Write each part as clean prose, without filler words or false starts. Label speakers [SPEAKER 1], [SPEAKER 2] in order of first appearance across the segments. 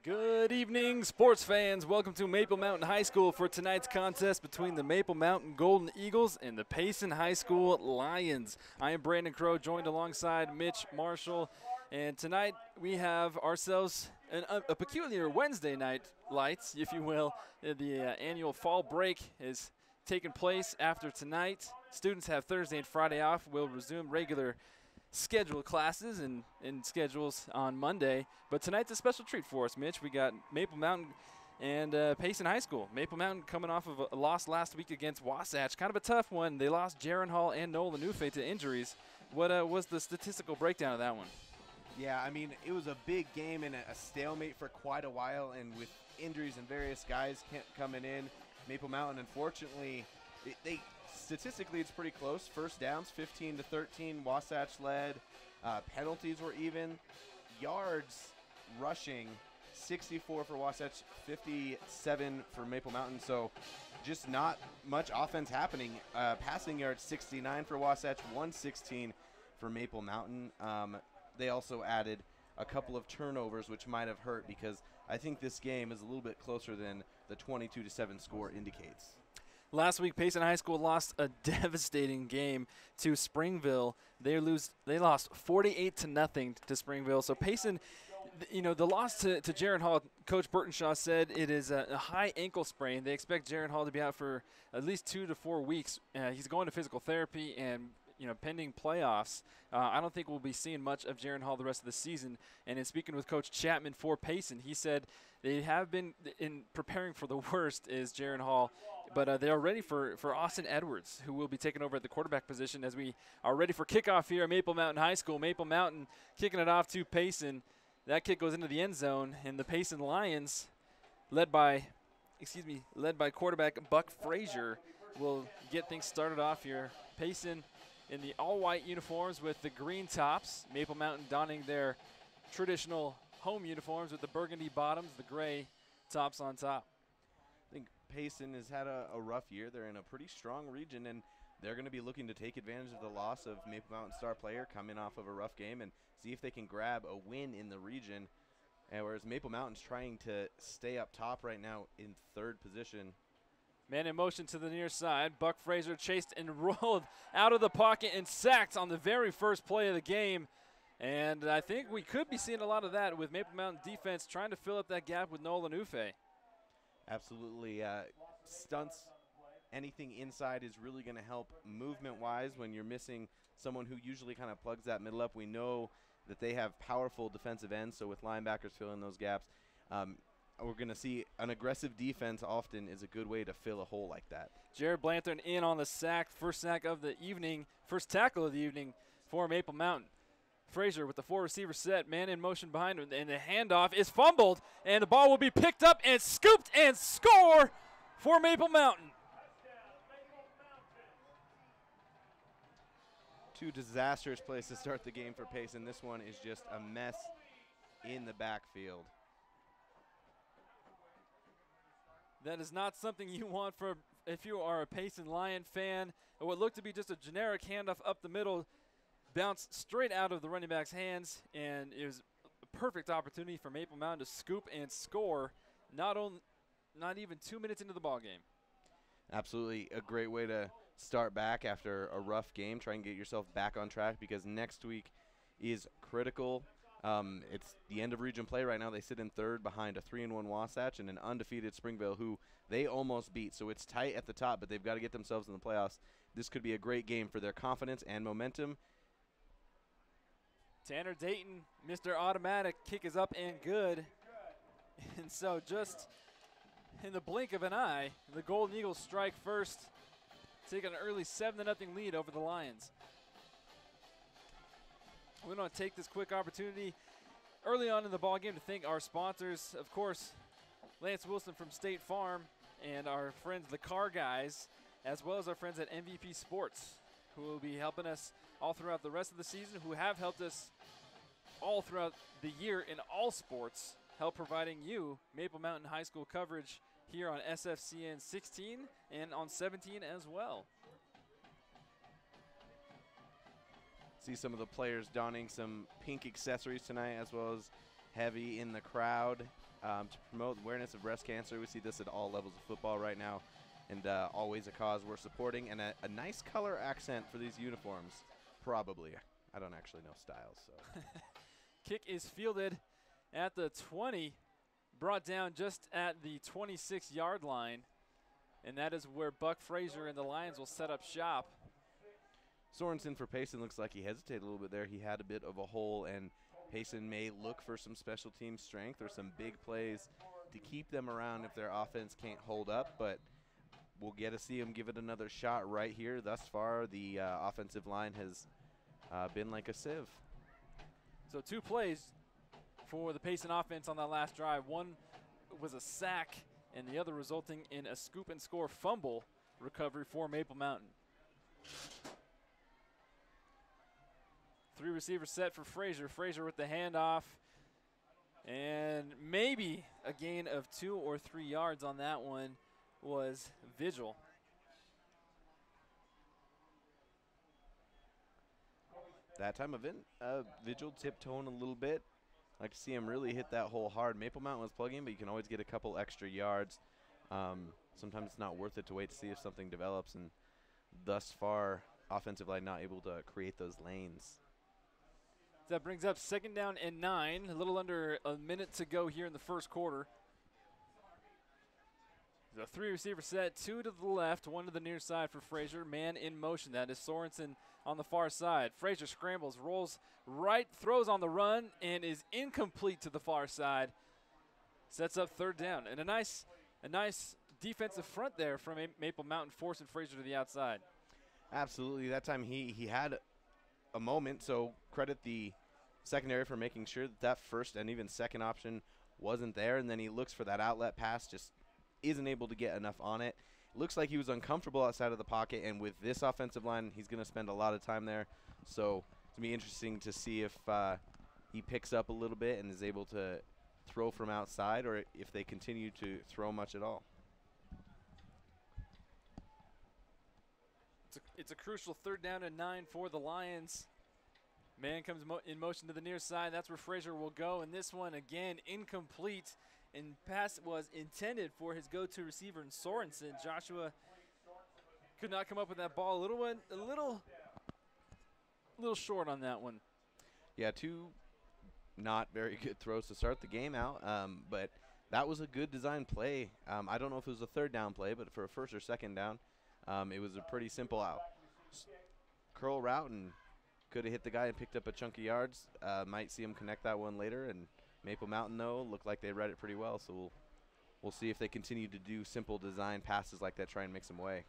[SPEAKER 1] Good evening, sports fans. Welcome to Maple Mountain High School for tonight's contest between the Maple Mountain Golden Eagles and the Payson High School Lions. I am Brandon Crow, joined alongside Mitch Marshall. And tonight we have ourselves a peculiar Wednesday night lights, if you will. The annual fall break is taking place after tonight. Students have Thursday and Friday off. We'll resume regular scheduled classes and schedules on Monday. But tonight's a special treat for us, Mitch. We got Maple Mountain and Payson High School. Maple Mountain coming off of a loss last week against Wasatch. Kind of a tough one. They lost Jaron Hall and Noah Lanufe to injuries. What was the statistical breakdown of that one?
[SPEAKER 2] Yeah, I mean, it was a big game and a stalemate for quite a while, and with injuries and various guys coming in, Maple Mountain, unfortunately, statistically, it's pretty close. First downs, 15-13, Wasatch led. Penalties were even. Yards rushing, 64 for Wasatch, 57 for Maple Mountain. So just not much offense happening. Passing yards, 69 for Wasatch, 116 for Maple Mountain. They also added a couple of turnovers, which might have hurt because I think this game is a little bit closer than the 22-7 score indicates.
[SPEAKER 1] Last week, Payson High School lost a devastating game to Springville. They lost 48-0 to Springville. So Payson, the loss to Jaron Hall, Coach Burtonshaw said it is a high ankle sprain. They expect Jaron Hall to be out for at least 2 to 4 weeks. He's going to physical therapy and pending playoffs. I don't think we'll be seeing much of Jaron Hall the rest of the season. And in speaking with Coach Chapman for Payson, he said they have been in preparing for the worst is Jaron Hall, but they are ready for Austin Edwards, who will be taking over at the quarterback position as we are ready for kickoff here at Maple Mountain High School. Maple Mountain kicking it off to Payson. That kick goes into the end zone, and the Payson Lions, led by quarterback Buck Frazier, will get things started off here. Payson in the all-white uniforms with the green tops. Maple Mountain donning their traditional home uniforms with the burgundy bottoms, the gray tops on top.
[SPEAKER 2] I think Payson has had a rough year. They're in a pretty strong region, and they're going to be looking to take advantage of the loss of Maple Mountain star player coming off of a rough game and see if they can grab a win in the region. And whereas Maple Mountain's trying to stay up top right now in third position.
[SPEAKER 1] Man in motion to the near side. Buck Frazier chased and rolled out of the pocket and sacked on the very first play of the game. And I think we could be seeing a lot of that with Maple Mountain defense trying to fill up that gap with Noah Lanufe.
[SPEAKER 2] Absolutely. Stunts, anything inside is really going to help movement-wise when you're missing someone who usually kind of plugs that middle up. We know that they have powerful defensive ends, so with linebackers filling those gaps, we're going to see an aggressive defense often is a good way to fill a hole like that.
[SPEAKER 1] Jared Blanthorn in on the sack, first sack of the evening, first tackle of the evening for Maple Mountain. Frazier with the 4-receiver set, man in motion behind him, and the handoff is fumbled, and the ball will be picked up and scooped and score for Maple Mountain.
[SPEAKER 2] Two disastrous plays to start the game for Payson. This one is just a mess in the backfield.
[SPEAKER 1] That is not something you want for if you are a Payson Lion fan. What looked to be just a generic handoff up the middle bounced straight out of the running back's hands, and it was a perfect opportunity for Maple Mountain to scoop and score not even 2 minutes into the ball game.
[SPEAKER 2] Absolutely a great way to start back after a rough game. Try and get yourself back on track because next week is critical. It's the end of region play right now. They sit in third behind a 3-1 Wasatch and an undefeated Springville who they almost beat. So it's tight at the top, but they've got to get themselves in the playoffs. This could be a great game for their confidence and momentum.
[SPEAKER 1] Tanner Dayton, Mr. Automatic, kick is up and good. And so just in the blink of an eye, the Golden Eagles strike first, taking an early 7-0 lead over the Lions. We're going to take this quick opportunity early on in the ballgame to thank our sponsors. Of course, Lance Wilson from State Farm and our friends, the Car Guys, as well as our friends at MVP Sports, who will be helping us all throughout the rest of the season, who have helped us all throughout the year in all sports, help providing you Maple Mountain High School coverage here on SFCN 16 and on 17 as well.
[SPEAKER 2] See some of the players donning some pink accessories tonight as well as heavy in the crowd. to promote awareness of breast cancer. We see this at all levels of football right now, and always a cause we're supporting. And a nice color accent for these uniforms, probably. I don't actually know styles. So.
[SPEAKER 1] Kick is fielded at the 20, brought down just at the 26-yard line, and that is where Buck Frazier and the Lions will set up shop.
[SPEAKER 2] Sorensen for Payson looks like he hesitated a little bit there. He had a bit of a hole, and Payson may look for some special team strength or some big plays to keep them around if their offense can't hold up, but we'll get to see him give it another shot right here. Thus far, the offensive line has been like a sieve.
[SPEAKER 1] So 2 plays for the Payson offense on that last drive. One was a sack, and the other resulting in a scoop and score fumble recovery for Maple Mountain. 3 receivers set for Frazier. Frazier with the handoff, and maybe a gain of 2 or 3 yards on that one was Vigil.
[SPEAKER 2] That time event, Vigil tiptoeing a little bit. I like to see him really hit that hole hard. Maple Mountain was plugging, but you can always get a couple extra yards. Sometimes it's not worth it to wait to see if something develops, and thus far, offensive line not able to create those lanes.
[SPEAKER 1] That brings up 2nd down and 9, a little under a minute to go here in the first quarter. The 3 receiver set, 2 to the left, 1 to the near side for Frazier. Man in motion, that is Sorensen on the far side. Frazier scrambles, rolls right, throws on the run, and is incomplete to the far side. Sets up 3rd down, and a nice defensive front there from Maple Mountain, forcing Frazier to the outside.
[SPEAKER 2] Absolutely, that time he had a moment, so credit the secondary for making sure that first and even second option wasn't there, and then he looks for that outlet pass, just isn't able to get enough on it. Looks like he was uncomfortable outside of the pocket, and with this offensive line, he's going to spend a lot of time there. So it's going to be interesting to see if he picks up a little bit and is able to throw from outside, or if they continue to throw much at all.
[SPEAKER 1] It's a crucial 3rd down and 9 for the Lions. Man comes in motion to the near side. That's where Frazier will go, and this one, again, incomplete. And pass was intended for his go-to receiver in Sorensen. Joshua could not come up with that ball. A little short on that one.
[SPEAKER 2] Yeah, 2 not very good throws to start the game out, but that was a good design play. I don't know if it was a 3rd down play, but for a 1st or 2nd down, it was a pretty simple out. Curl route, and could have hit the guy and picked up a chunk of yards. Might see him connect that one later, and Maple Mountain, though, looked like they read it pretty well, so we'll see if they continue to do simple design passes like that, try and make some way.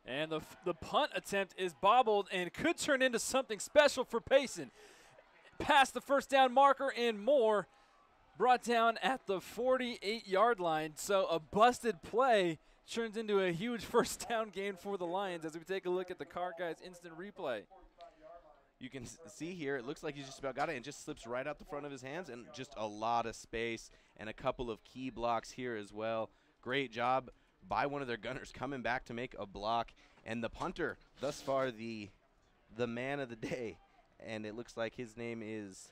[SPEAKER 1] And the punt attempt is bobbled and could turn into something special for Payson. Past the 1st down marker and more, brought down at the 48-yard line. So a busted play turns into a huge 1st down gain for the Lions as we take a look at the Car Guys instant replay.
[SPEAKER 2] You can see here, it looks like he's just about got it and just slips right out the front of his hands, and just a lot of space and a couple of key blocks here as well. Great job by one of their gunners coming back to make a block. And the punter, thus far the man of the day, and it looks like his name is,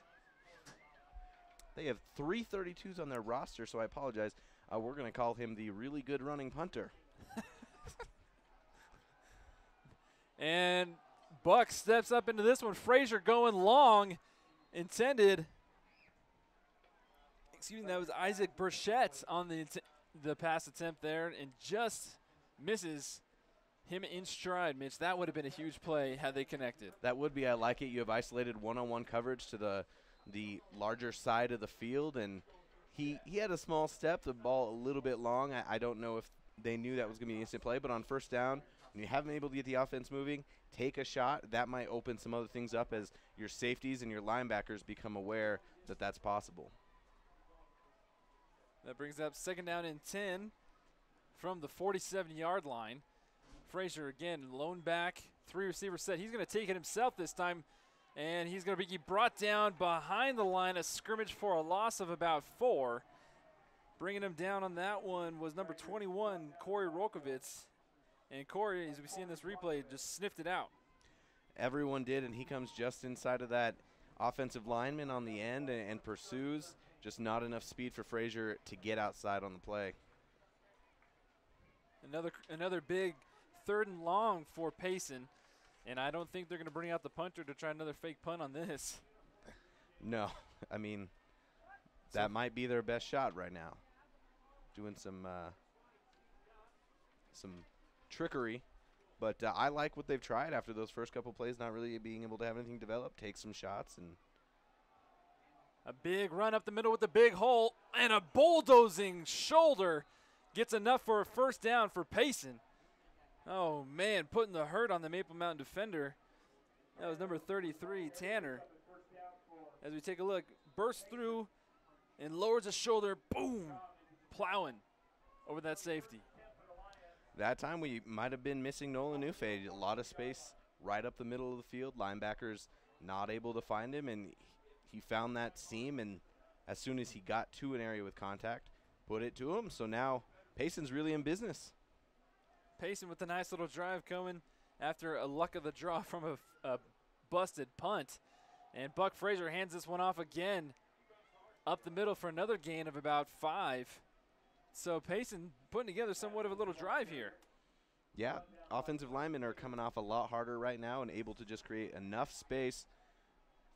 [SPEAKER 2] they have 3 32s on their roster, so I apologize. We're going to call him the really good running punter.
[SPEAKER 1] And Buck steps up into this one. Frazier going long, intended. Excuse me, that was Isaac Burchett on the pass attempt there, and just misses him in stride, Mitch. That would have been a huge play had they connected.
[SPEAKER 2] That would be. I like it. You have isolated one-on-one coverage to the larger side of the field, and he had a small step, the ball a little bit long. I don't know if they knew that was going to be an instant play, but on 1st down, when you haven't been able to get the offense moving, take a shot. That might open some other things up as your safeties and your linebackers become aware that that's possible.
[SPEAKER 1] That brings up 2nd down and 10 from the 47-yard line. Frazier again, lone back, 3 receiver set. He's going to take it himself this time, and he's going to be brought down behind the line of scrimmage for a loss of about 4. Bringing him down on that one was number 21, Corey Rokovitz. And Corey, as we see in this replay, just sniffed it out.
[SPEAKER 2] Everyone did, and he comes just inside of that offensive lineman on the end and pursues. Just not enough speed for Frazier to get outside on the play.
[SPEAKER 1] Another big 3rd and long for Payson, and I don't think they're going to bring out the punter to try another fake punt on this.
[SPEAKER 2] No, I mean, that might be their best shot right now. Doing some trickery, but I like what they've tried after those first couple plays, not really being able to have anything develop, take some shots. And
[SPEAKER 1] a big run up the middle with a big hole, and a bulldozing shoulder gets enough for a 1st down for Payson. Oh, man, putting the hurt on the Maple Mountain defender. That was number 33, Tanner. As we take a look, bursts through and lowers his shoulder, boom, plowing over that safety.
[SPEAKER 2] That time we might have been missing Nolan Newfade. A lot of space right up the middle of the field. Linebackers not able to find him, and he found that seam, and as soon as he got to an area with contact, put it to him. So now Payson's really in business.
[SPEAKER 1] Payson with a nice little drive coming after a luck of the draw from a busted punt. And Buck Frazier hands this one off again up the middle for another gain of about 5. So Payson putting together somewhat of a little drive here.
[SPEAKER 2] Yeah, offensive linemen are coming off a lot harder right now and able to just create enough space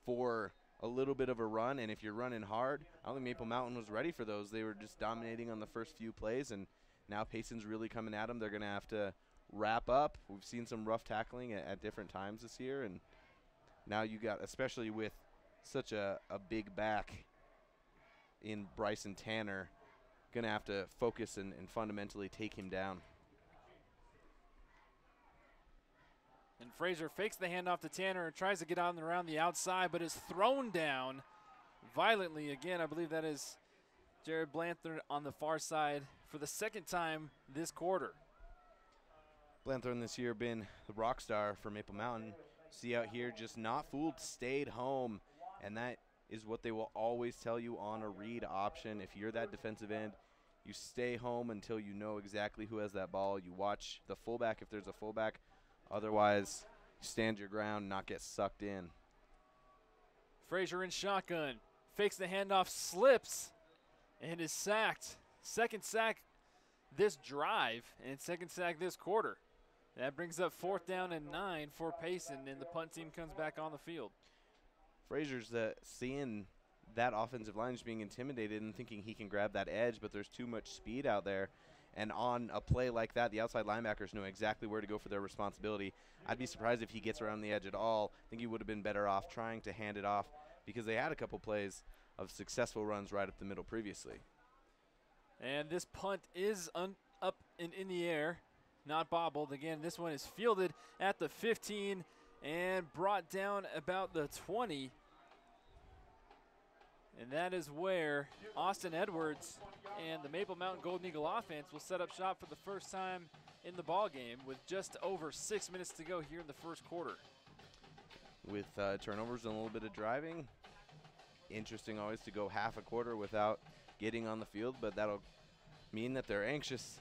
[SPEAKER 2] for a little bit of a run. And if you're running hard, I don't think Maple Mountain was ready for those. They were just dominating on the first few plays, and now Payson's really coming at them. They're going to have to wrap up. We've seen some rough tackling at different times this year, and now you got, especially with such a big back in Bryson Tanner, going to have to focus and fundamentally take him down.
[SPEAKER 1] And Frazier fakes the handoff to Tanner and tries to get on around the outside, but is thrown down violently. Again, I believe that is Jared Blanthard on the far side for the 2nd time this quarter.
[SPEAKER 2] Blanthard this year been the rock star for Maple Mountain. See out here, just not fooled, stayed home, and that is what they will always tell you on a read option. If you're that defensive end, you stay home until you know exactly who has that ball. You watch the fullback if there's a fullback. Otherwise, stand your ground, not get sucked in.
[SPEAKER 1] Frazier in shotgun, fakes the handoff, slips, and is sacked. 2nd sack this drive and 2nd sack this quarter. That brings up 4th down and 9 for Payson, and the punt team comes back on the field.
[SPEAKER 2] Frazier's seeing that offensive line is being intimidated and thinking he can grab that edge, but there's too much speed out there. And on a play like that, the outside linebackers know exactly where to go for their responsibility. I'd be surprised if he gets around the edge at all. I think he would have been better off trying to hand it off because they had a couple plays of successful runs right up the middle previously.
[SPEAKER 1] And this punt is up and in the air, not bobbled. Again, this one is fielded at the 15 and brought down about the 20. And that is where Austin Edwards and the Maple Mountain Golden Eagle offense will set up shop for the first time in the ball game with just over 6 minutes to go here in the 1st quarter.
[SPEAKER 2] With turnovers and a little bit of driving, interesting always to go half a quarter without getting on the field, but that'll mean that they're anxious.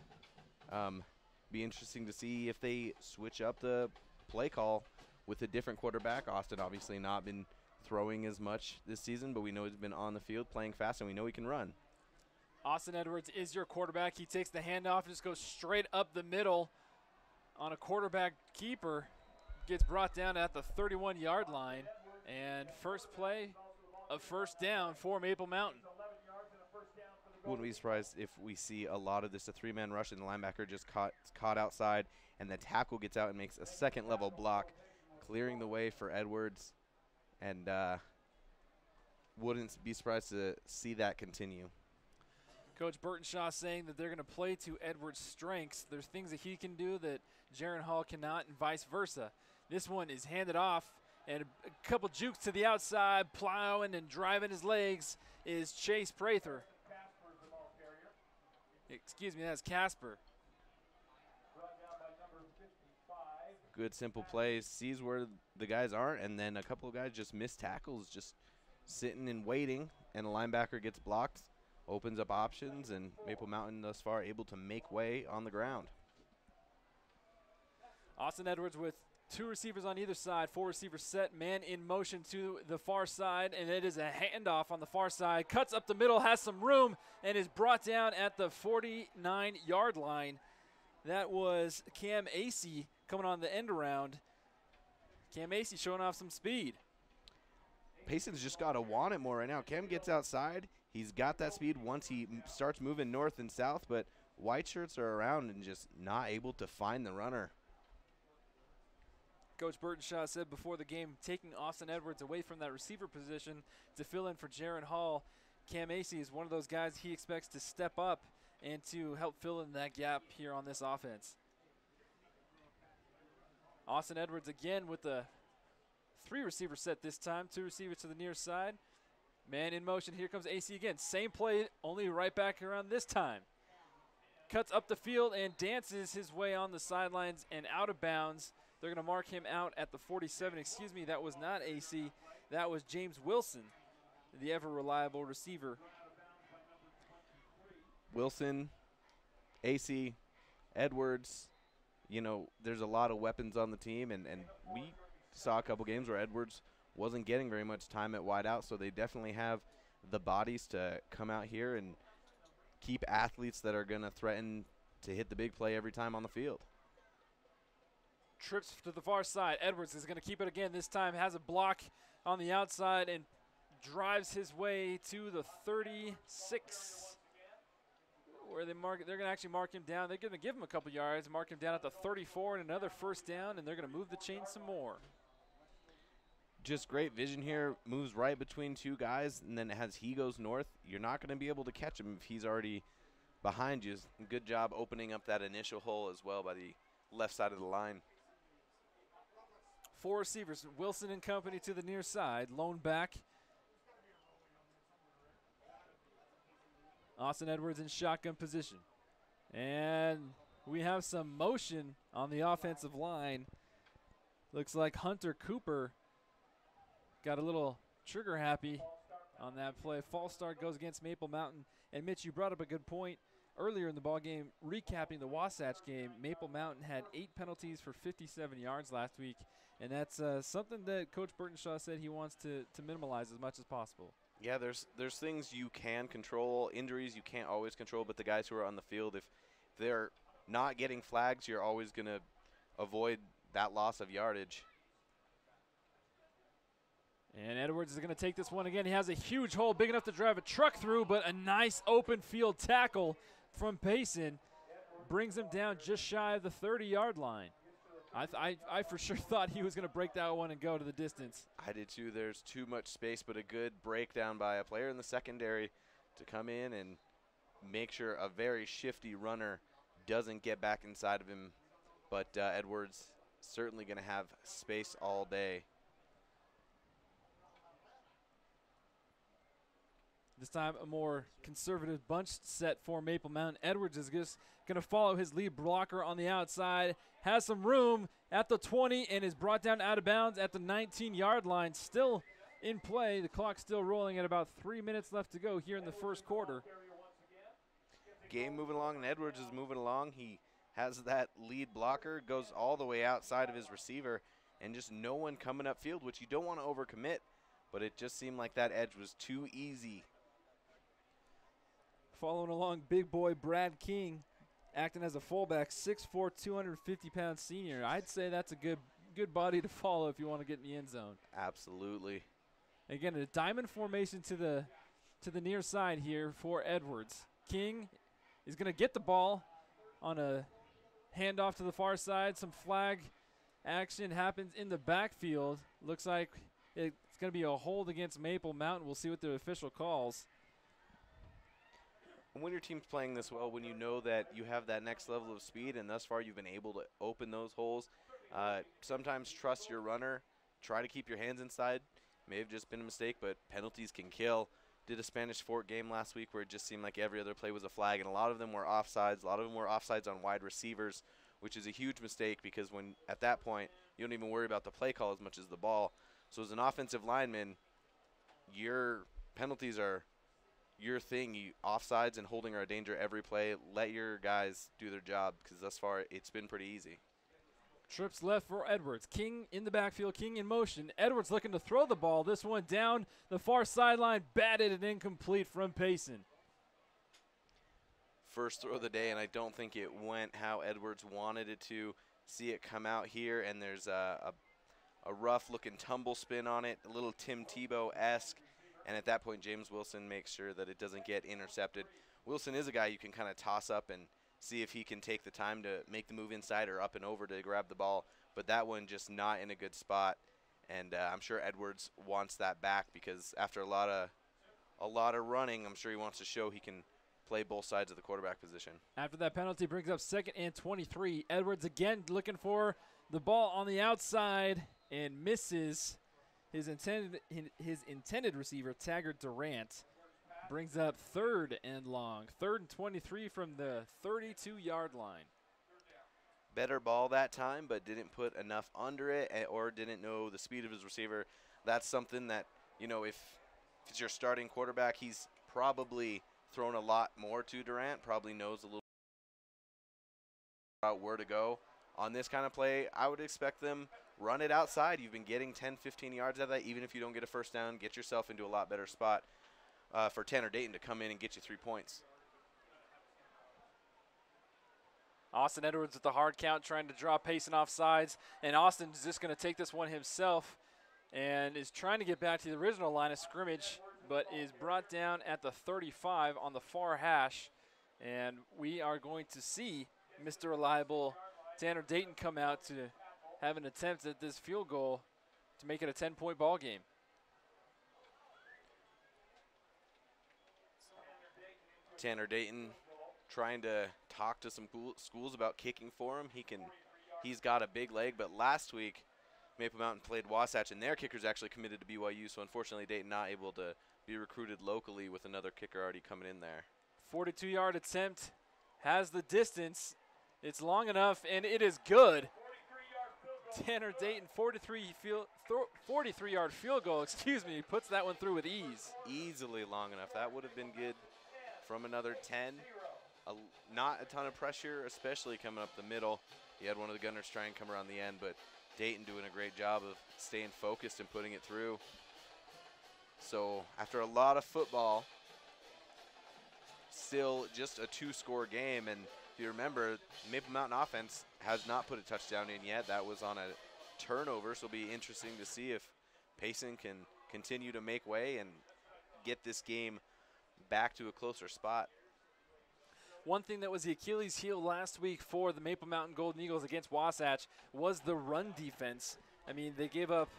[SPEAKER 2] Be interesting to see if they switch up the play call with a different quarterback. Austin obviously not been throwing as much this season, but we know he's been on the field playing fast, and we know he can run.
[SPEAKER 1] Austin Edwards is your quarterback. He takes the handoff and just goes straight up the middle on a quarterback keeper. Gets brought down at the 31-yard line, and first play of 1st down for Maple Mountain.
[SPEAKER 2] Wouldn't be surprised if we see a lot of this, a 3-man rush, and the linebacker just caught outside, and the tackle gets out and makes a 2nd-level block, clearing the way for Edwards. And wouldn't be surprised to see that continue.
[SPEAKER 1] Coach Burtonshaw saying that they're going to play to Edwards' strengths. There's things that he can do that Jaron Hall cannot, and vice versa. This one is handed off, and a couple jukes to the outside, plowing and driving his legs is Chase Prather. Excuse me, that's Casper.
[SPEAKER 2] Good simple plays, sees where the guys aren't, and then a couple of guys just miss tackles, just sitting and waiting, and a linebacker gets blocked, opens up options, and Maple Mountain thus far able to make way on the ground.
[SPEAKER 1] Austin Edwards with Two receivers on either side, four receivers set, man in motion to the far side, and it is a handoff on the far side. Cuts up the middle, has some room, and is brought down at the 49-yard line. That was Cam Acey coming on the end around. Cam Acey showing off some speed.
[SPEAKER 2] Payson's just got to want it more right now. Cam gets outside. He's got that speed once he starts moving north and south, but white shirts are around and just not able to find the runner.
[SPEAKER 1] Coach Burtonshaw said before the game, taking Austin Edwards away from that receiver position to fill in for Jaron Hall. Cam Acey is one of those guys he expects to step up and to help fill in that gap here on this offense. Austin Edwards again with the three receiver set this time, two receivers to the near side. Man in motion, here comes Acey again. Same play, only right back around this time. Cuts up the field and dances his way on the sidelines and out of bounds. They're going to mark him out at the 47. Excuse me, that was not Acey. That was James Wilson, the ever-reliable receiver.
[SPEAKER 2] Wilson, Acey, Edwards, you know, there's a lot of weapons on the team, and we saw a couple games where Edwards wasn't getting very much time at wide out, so they definitely have the bodies to come out here and keep athletes that are going to threaten to hit the big play every time on the field.
[SPEAKER 1] Trips to the far side. Edwards is going to keep it again. This time has a block on the outside and drives his way to the 36, where they mark. They're going to actually mark him down. They're going to give him a couple yards, mark him down at the 34, and another first down, and they're going to move the chain some more.
[SPEAKER 2] Just great vision here. Moves right between two guys, and then as he goes north, you're not going to be able to catch him if he's already behind you. Good job opening up that initial hole as well by the left side of the line.
[SPEAKER 1] Four receivers, Wilson and company to the near side, lone back. Austin Edwards in shotgun position. And we have some motion on the offensive line. Looks like Hunter Cooper got a little trigger happy on that play. False start goes against Maple Mountain. And Mitch, you brought up a good point earlier in the ball game, recapping the Wasatch game. Maple Mountain had 8 penalties for 57 yards last week, and that's something that Coach Burtonshaw said he wants to minimize as much as possible.
[SPEAKER 2] Yeah, there's things you can control, injuries you can't always control, but the guys who are on the field, if they're not getting flags, you're always going to avoid that loss of yardage.
[SPEAKER 1] And Edwards is going to take this one again. He has a huge hole, big enough to drive a truck through, but a nice open field tackle from Payson brings him down just shy of the 30-yard line. I for sure thought he was going to break that one and go to the distance.
[SPEAKER 2] I did too. There's too much space, but a good breakdown by a player in the secondary to come in and make sure a very shifty runner doesn't get back inside of him. But Edwards certainly going to have space all day.
[SPEAKER 1] This time a more conservative bunch set for Maple Mountain. Edwards is just going to follow his lead blocker on the outside. Has some room at the 20 and is brought down out of bounds at the 19-yard line. Still in play. The clock's still rolling at about 3 minutes left to go here in the first quarter.
[SPEAKER 2] Game moving along, and Edwards is moving along. He has that lead blocker, goes all the way outside of his receiver, and just no one coming upfield, which you don't want to overcommit, but it just seemed like that edge was too easy.
[SPEAKER 1] Following along, big boy Brad King, acting as a fullback, 6'4", 250-pound senior. I'd say that's a good body to follow if you want to get in the end zone.
[SPEAKER 2] Absolutely.
[SPEAKER 1] Again, a diamond formation to the near side here for Edwards. King is going to get the ball on a handoff to the far side. Some flag action happens in the backfield. Looks like it's going to be a hold against Maple Mountain. We'll see what the official calls.
[SPEAKER 2] When your team's playing this well, when you know that you have that next level of speed, and thus far you've been able to open those holes, sometimes trust your runner. Try to keep your hands inside. May have just been a mistake, but penalties can kill. Did a Spanish Fort game last week where it just seemed like every other play was a flag, and a lot of them were offsides. A lot of them were offsides on wide receivers, which is a huge mistake because when at that point you don't even worry about the play call as much as the ball. So as an offensive lineman, your penalties are your thing. You offsides and holding are a danger every play. Let your guys do their job because thus far it's been pretty easy.
[SPEAKER 1] Trips left for Edwards. King in the backfield. King in motion. Edwards looking to throw the ball. This one down the far sideline. Batted and incomplete from Payson.
[SPEAKER 3] First throw of the day, and I don't think it went how Edwards wanted it to. See it come out here, and there's a rough-looking tumble spin on it, a little Tim Tebow-esque. And at that point, James Wilson makes sure that it doesn't get intercepted. Wilson is a guy you can kind of toss up and see if he can take the time to make the move inside or up and over to grab the ball. But that one just not in a good spot. And I'm sure Edwards wants that back because after a lot of running, I'm sure he wants to show he can play both sides of the quarterback position.
[SPEAKER 1] After that penalty brings up 2nd and 23. Edwards again looking for the ball on the outside and misses his intended receiver, Taggart Durant. Brings up 3rd and long. 3rd and 23 from the 32-yard line.
[SPEAKER 3] Better ball that time, but didn't put enough under it or didn't know the speed of his receiver. That's something that, you know, if it's your starting quarterback, he's probably thrown a lot more to Durant, probably knows a little about where to go. On this kind of play, I would expect them run it outside. You've been getting 10, 15 yards out of that. Even if you don't get a first down, get yourself into a lot better spot for Tanner Dayton to come in and get you 3 points.
[SPEAKER 1] Austin Edwards with the hard count trying to draw Payson off sides, and Austin's just going to take this one himself and is trying to get back to the original line of scrimmage, but is brought down at the 35 on the far hash, and we are going to see Mr. Reliable Tanner Dayton come out to have an attempt at this field goal to make it a 10-point ball game.
[SPEAKER 3] Tanner Dayton trying to talk to some schools about kicking for him. He's got a big leg, but last week Maple Mountain played Wasatch, and their kicker's actually committed to BYU, so unfortunately Dayton not able to be recruited locally with another kicker already coming in there.
[SPEAKER 1] 42-yard attempt, has the distance. It's long enough, and it is good. Tanner Dayton, 43-yard field goal, puts that one through with ease.
[SPEAKER 3] Easily long enough. That would have been good from another 10. Not a ton of pressure, especially coming up the middle. You had one of the gunners try and come around the end, but Dayton doing a great job of staying focused and putting it through. So after a lot of football, still just a 2-score game. And if you remember, Maple Mountain offense has not put a touchdown in yet. That was on a turnover, so it'll be interesting to see if Payson can continue to make way and get this game back to a closer spot.
[SPEAKER 1] One thing that was the Achilles heel last week for the Maple Mountain Golden Eagles against Wasatch was the run defense. I mean, they gave up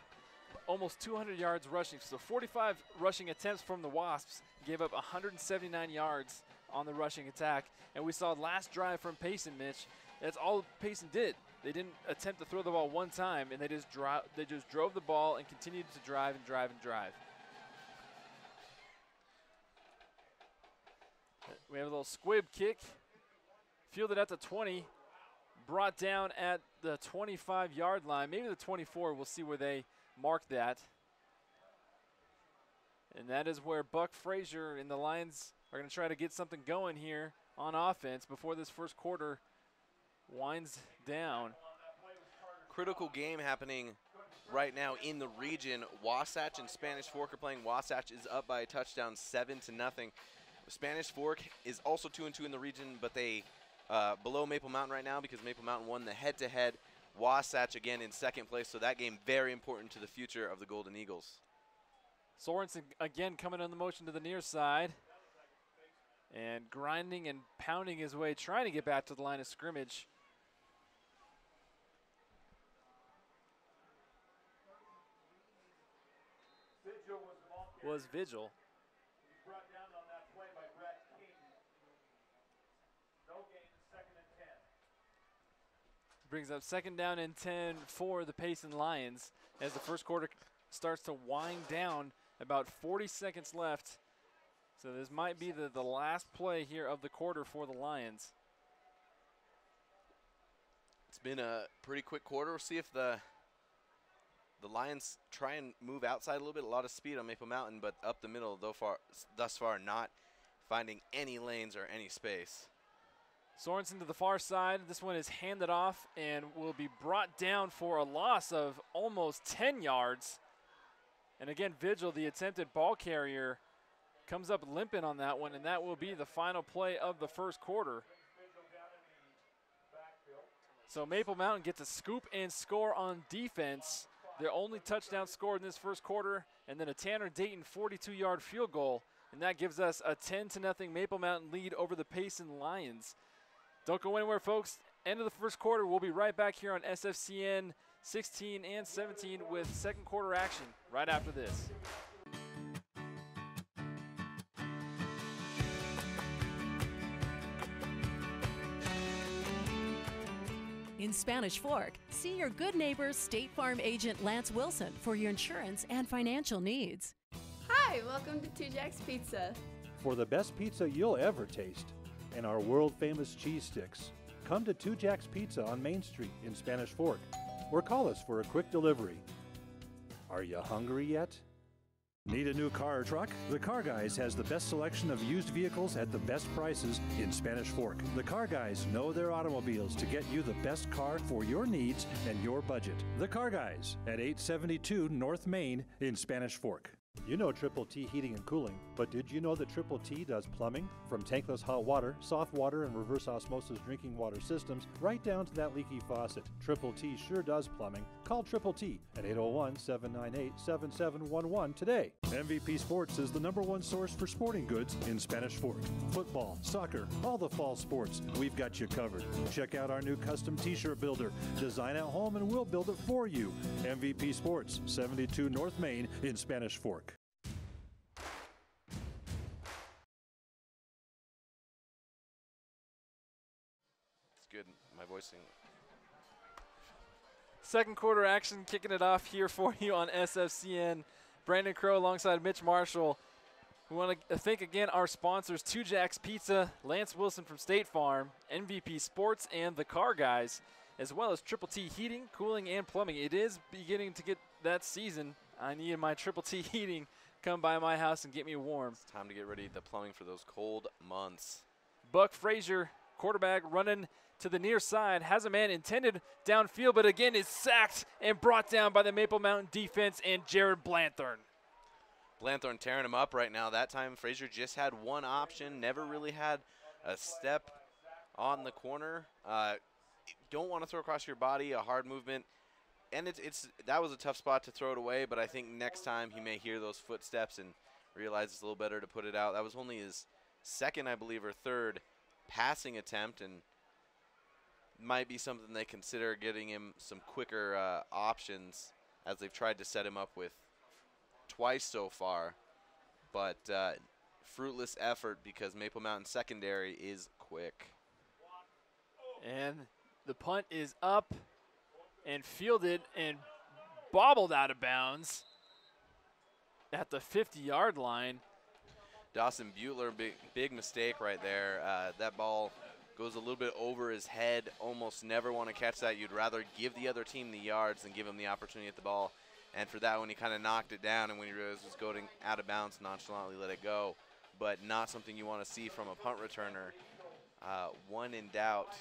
[SPEAKER 1] almost 200 yards rushing. So 45 rushing attempts from the Wasps, gave up 179 yards on the rushing attack. And we saw last drive from Payson, Mitch. That's all Payson did. They didn't attempt to throw the ball one time, and they just drove the ball and continued to drive and drive and drive. We have a little squib kick, fielded at the 20, brought down at the 25-yard line, maybe the 24. We'll see where they mark that. And that is where Buck Frazier and the Lions are going to try to get something going here on offense before this first quarter winds down.
[SPEAKER 3] Critical game happening right now in the region. Wasatch and Spanish Fork are playing. Wasatch is up by a touchdown, 7-0. Spanish Fork is also 2-2 in the region, but they below Maple Mountain right now because Maple Mountain won the head-to-head. Wasatch again in second place, so that game very important to the future of the Golden Eagles.
[SPEAKER 1] Sorensen again coming on the motion to the near side and grinding and pounding his way, trying to get back to the line of scrimmage. Was Vigil. Brings up 2nd down and 10 for the Payson Lions as the first quarter starts to wind down. About 40 seconds left. So this might be the last play here of the quarter for the Lions.
[SPEAKER 3] It's been a pretty quick quarter. We'll see if the Lions try and move outside a little bit. A lot of speed on Maple Mountain, but up the middle thus far not finding any lanes or any space.
[SPEAKER 1] Sorensen to the far side. This one is handed off and will be brought down for a loss of almost 10 yards. And again, Vigil, the attempted ball carrier, comes up limping on that one, and that will be the final play of the first quarter. So Maple Mountain gets a scoop and score on defense. Their only touchdown scored in this first quarter, and then a Tanner Dayton 42-yard field goal, and that gives us a 10-0 Maple Mountain lead over the Payson Lions. Don't go anywhere, folks. End of the first quarter. We'll be right back here on SFCN 16 and 17 with second quarter action right after this.
[SPEAKER 4] In Spanish Fork, see your good neighbor State Farm agent Lance Wilson for your insurance and financial needs.
[SPEAKER 5] Hi, welcome to Two Jacks Pizza.
[SPEAKER 6] For the best pizza you'll ever taste and our world-famous cheese sticks, come to Two Jacks Pizza on Main Street in Spanish Fork or call us for a quick delivery. Are you hungry yet? Need a new car or truck? The Car Guys has the best selection of used vehicles at the best prices in Spanish Fork. The Car Guys know their automobiles to get you the best car for your needs and your budget. The Car Guys at 872 North Main in Spanish Fork. You know Triple T Heating and Cooling, but did you know that Triple T does plumbing? From tankless hot water, soft water, and reverse osmosis drinking water systems, right down to that leaky faucet. Triple T sure does plumbing. Call Triple T at 801-798-7711 today. MVP Sports is the #1 source for sporting goods in Spanish Fork. Football, soccer, all the fall sports, we've got you covered. Check out our new custom t-shirt builder. Design at home and we'll build it for you. MVP Sports, 72 North Main in Spanish Fork.
[SPEAKER 3] Good, my voicing.
[SPEAKER 1] Second quarter action, kicking it off here for you on SFCN. Brandon Crow alongside Mitch Marshall. We want to thank again our sponsors, Two Jacks Pizza, Lance Wilson from State Farm, MVP Sports, and the Car Guys, as well as Triple T Heating, Cooling, and Plumbing. It is beginning to get that season. I needed my Triple T Heating come by my house and get me warm.
[SPEAKER 3] It's time to get ready the plumbing for those cold months.
[SPEAKER 1] Buck Frazier, quarterback, running to the near side, has a man intended downfield, but again is sacked and brought down by the Maple Mountain defense and Jared Blanthorn.
[SPEAKER 3] Blanthorn tearing him up right now. That time Frazier just had one option, never really had a step on the corner. Don't want to throw across your body, a hard movement. And that was a tough spot to throw it away, but I think next time he may hear those footsteps and realize it's a little better to put it out. That was only his second, I believe, or third passing attempt, and might be something they consider getting him some quicker options, as they've tried to set him up with twice so far. But fruitless effort because Maple Mountain secondary is quick.
[SPEAKER 1] And the punt is up and fielded and bobbled out of bounds at the 50-yard line.
[SPEAKER 3] Dawson Butler, big mistake right there. That ball goes a little bit over his head. Almost never want to catch that. You'd rather give the other team the yards than give him the opportunity at the ball. And for that one, he kind of knocked it down, and when he realized it was going out of bounds, nonchalantly let it go. But not something you want to see from a punt returner. When in doubt,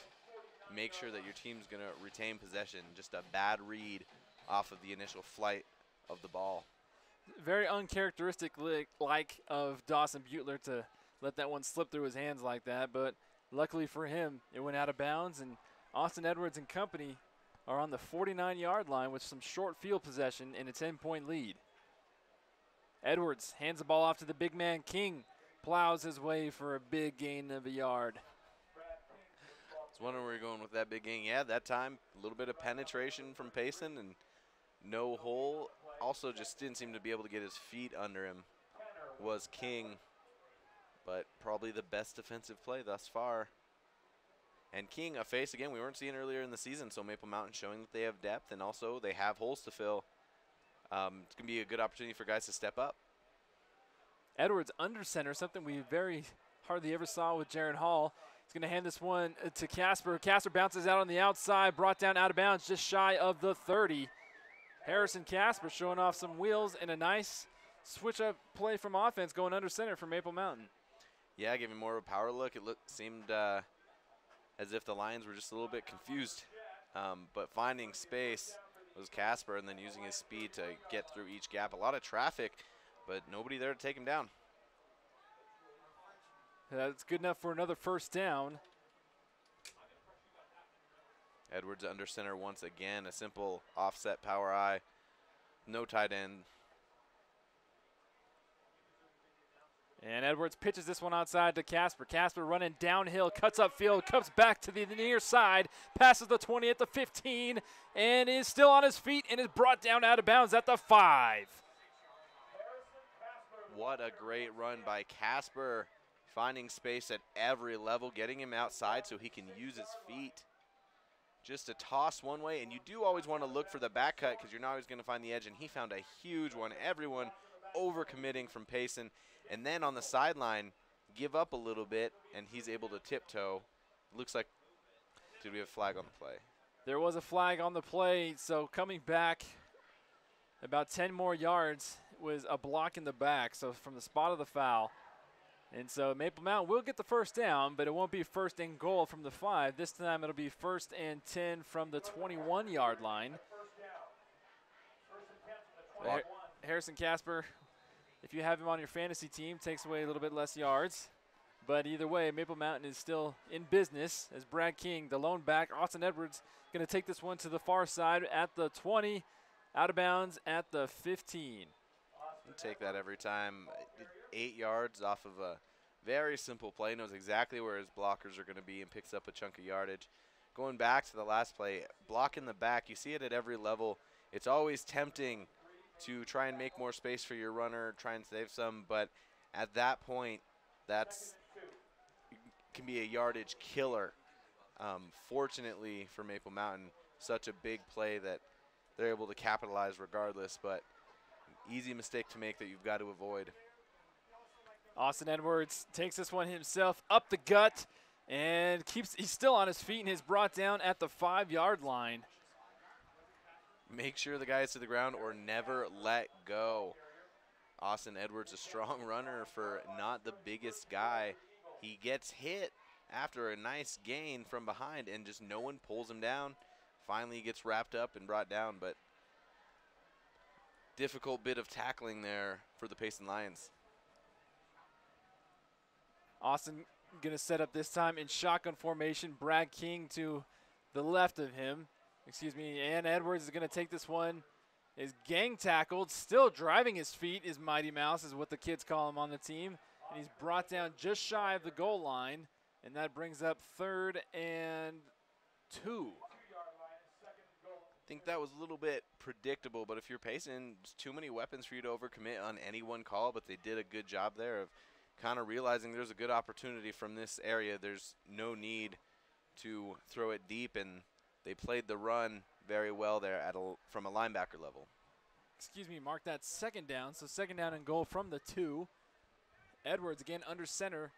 [SPEAKER 3] make sure that your team's going to retain possession. Just a bad read off of the initial flight of the ball.
[SPEAKER 1] Very uncharacteristic like of Dawson Butler to let that one slip through his hands like that, but luckily for him, it went out of bounds, and Austin Edwards and company are on the 49-yard line with some short field possession and a 10-point lead. Edwards hands the ball off to the big man King, plows his way for a big gain of a yard.
[SPEAKER 3] I was wondering where you're going with that big gain. Yeah, that time, a little bit of penetration from Payson and no hole. Also just didn't seem to be able to get his feet under him was King, but probably the best defensive play thus far. And King, a face, again, we weren't seeing earlier in the season, so Maple Mountain showing that they have depth and also they have holes to fill. It's going to be a good opportunity for guys to step up.
[SPEAKER 1] Edwards under center, something we very hardly ever saw with Jaron Hall. He's going to hand this one to Casper. Casper bounces out on the outside, brought down out of bounds just shy of the 30. Harrison Casper showing off some wheels and a nice switch-up play from offense going under center for Maple Mountain.
[SPEAKER 3] Yeah, giving more of a power look. It seemed as if the Lions were just a little bit confused. But finding space was Casper, and then using his speed to get through each gap. A lot of traffic, but nobody there to take him down.
[SPEAKER 1] That's good enough for another first down.
[SPEAKER 3] Edwards under center once again. A simple offset power eye. No tight end.
[SPEAKER 1] And Edwards pitches this one outside to Casper. Casper running downhill, cuts upfield, comes back to the near side, passes the 20 at the 15, and is still on his feet and is brought down out of bounds at the 5.
[SPEAKER 3] What a great run by Casper, finding space at every level, getting him outside so he can use his feet. Just a toss one way, and you do always want to look for the back cut because you're not always going to find the edge, and he found a huge one. Everyone overcommitting from Payson. And then on the sideline, give up a little bit, and he's able to tiptoe. Looks like, did we have a flag on the play?
[SPEAKER 1] There was a flag on the play, so coming back about 10 more yards was a block in the back, so from the spot of the foul. And so Maple Mountain will get the first down, but it won't be first and goal from the 5. This time it'll be first and 10 from the 21-yard line. Harrison Casper, if you have him on your fantasy team, takes away a little bit less yards. But either way, Maple Mountain is still in business as Brad King, the lone back. Austin Edwards going to take this one to the far side at the 20, out of bounds at the 15.
[SPEAKER 3] You take that every time. 8 yards off of a very simple play. Knows exactly where his blockers are going to be and picks up a chunk of yardage. Going back to the last play, block in the back. You see it at every level. It's always tempting to try and make more space for your runner, try and save some, but at that point, that's can be a yardage killer. Fortunately for Maple Mountain, such a big play that they're able to capitalize regardless, but easy mistake to make that you've got to avoid.
[SPEAKER 1] Austin Edwards takes this one himself up the gut and he's still on his feet and is brought down at the 5-yard line.
[SPEAKER 3] Make sure the guy is to the ground or never let go. Austin Edwards, a strong runner for not the biggest guy. He gets hit after a nice gain from behind and just no one pulls him down. Finally he gets wrapped up and brought down, but difficult bit of tackling there for the Payson Lions.
[SPEAKER 1] Austin going to set up this time in shotgun formation. Brad King to the left of him. And Edwards is going to take this one. Is gang tackled, still driving his feet, is Mighty Mouse, is what the kids call him on the team. And he's brought down just shy of the goal line, and that brings up 3rd and 2.
[SPEAKER 3] I think that was a little bit predictable, but if you're Payson, it's too many weapons for you to overcommit on any one call, but they did a good job there of kind of realizing there's a good opportunity from this area. There's no need to throw it deep, and they played the run very well there from a linebacker level.
[SPEAKER 1] Mark that 2nd down. So 2nd down and goal from the 2. Edwards again under center.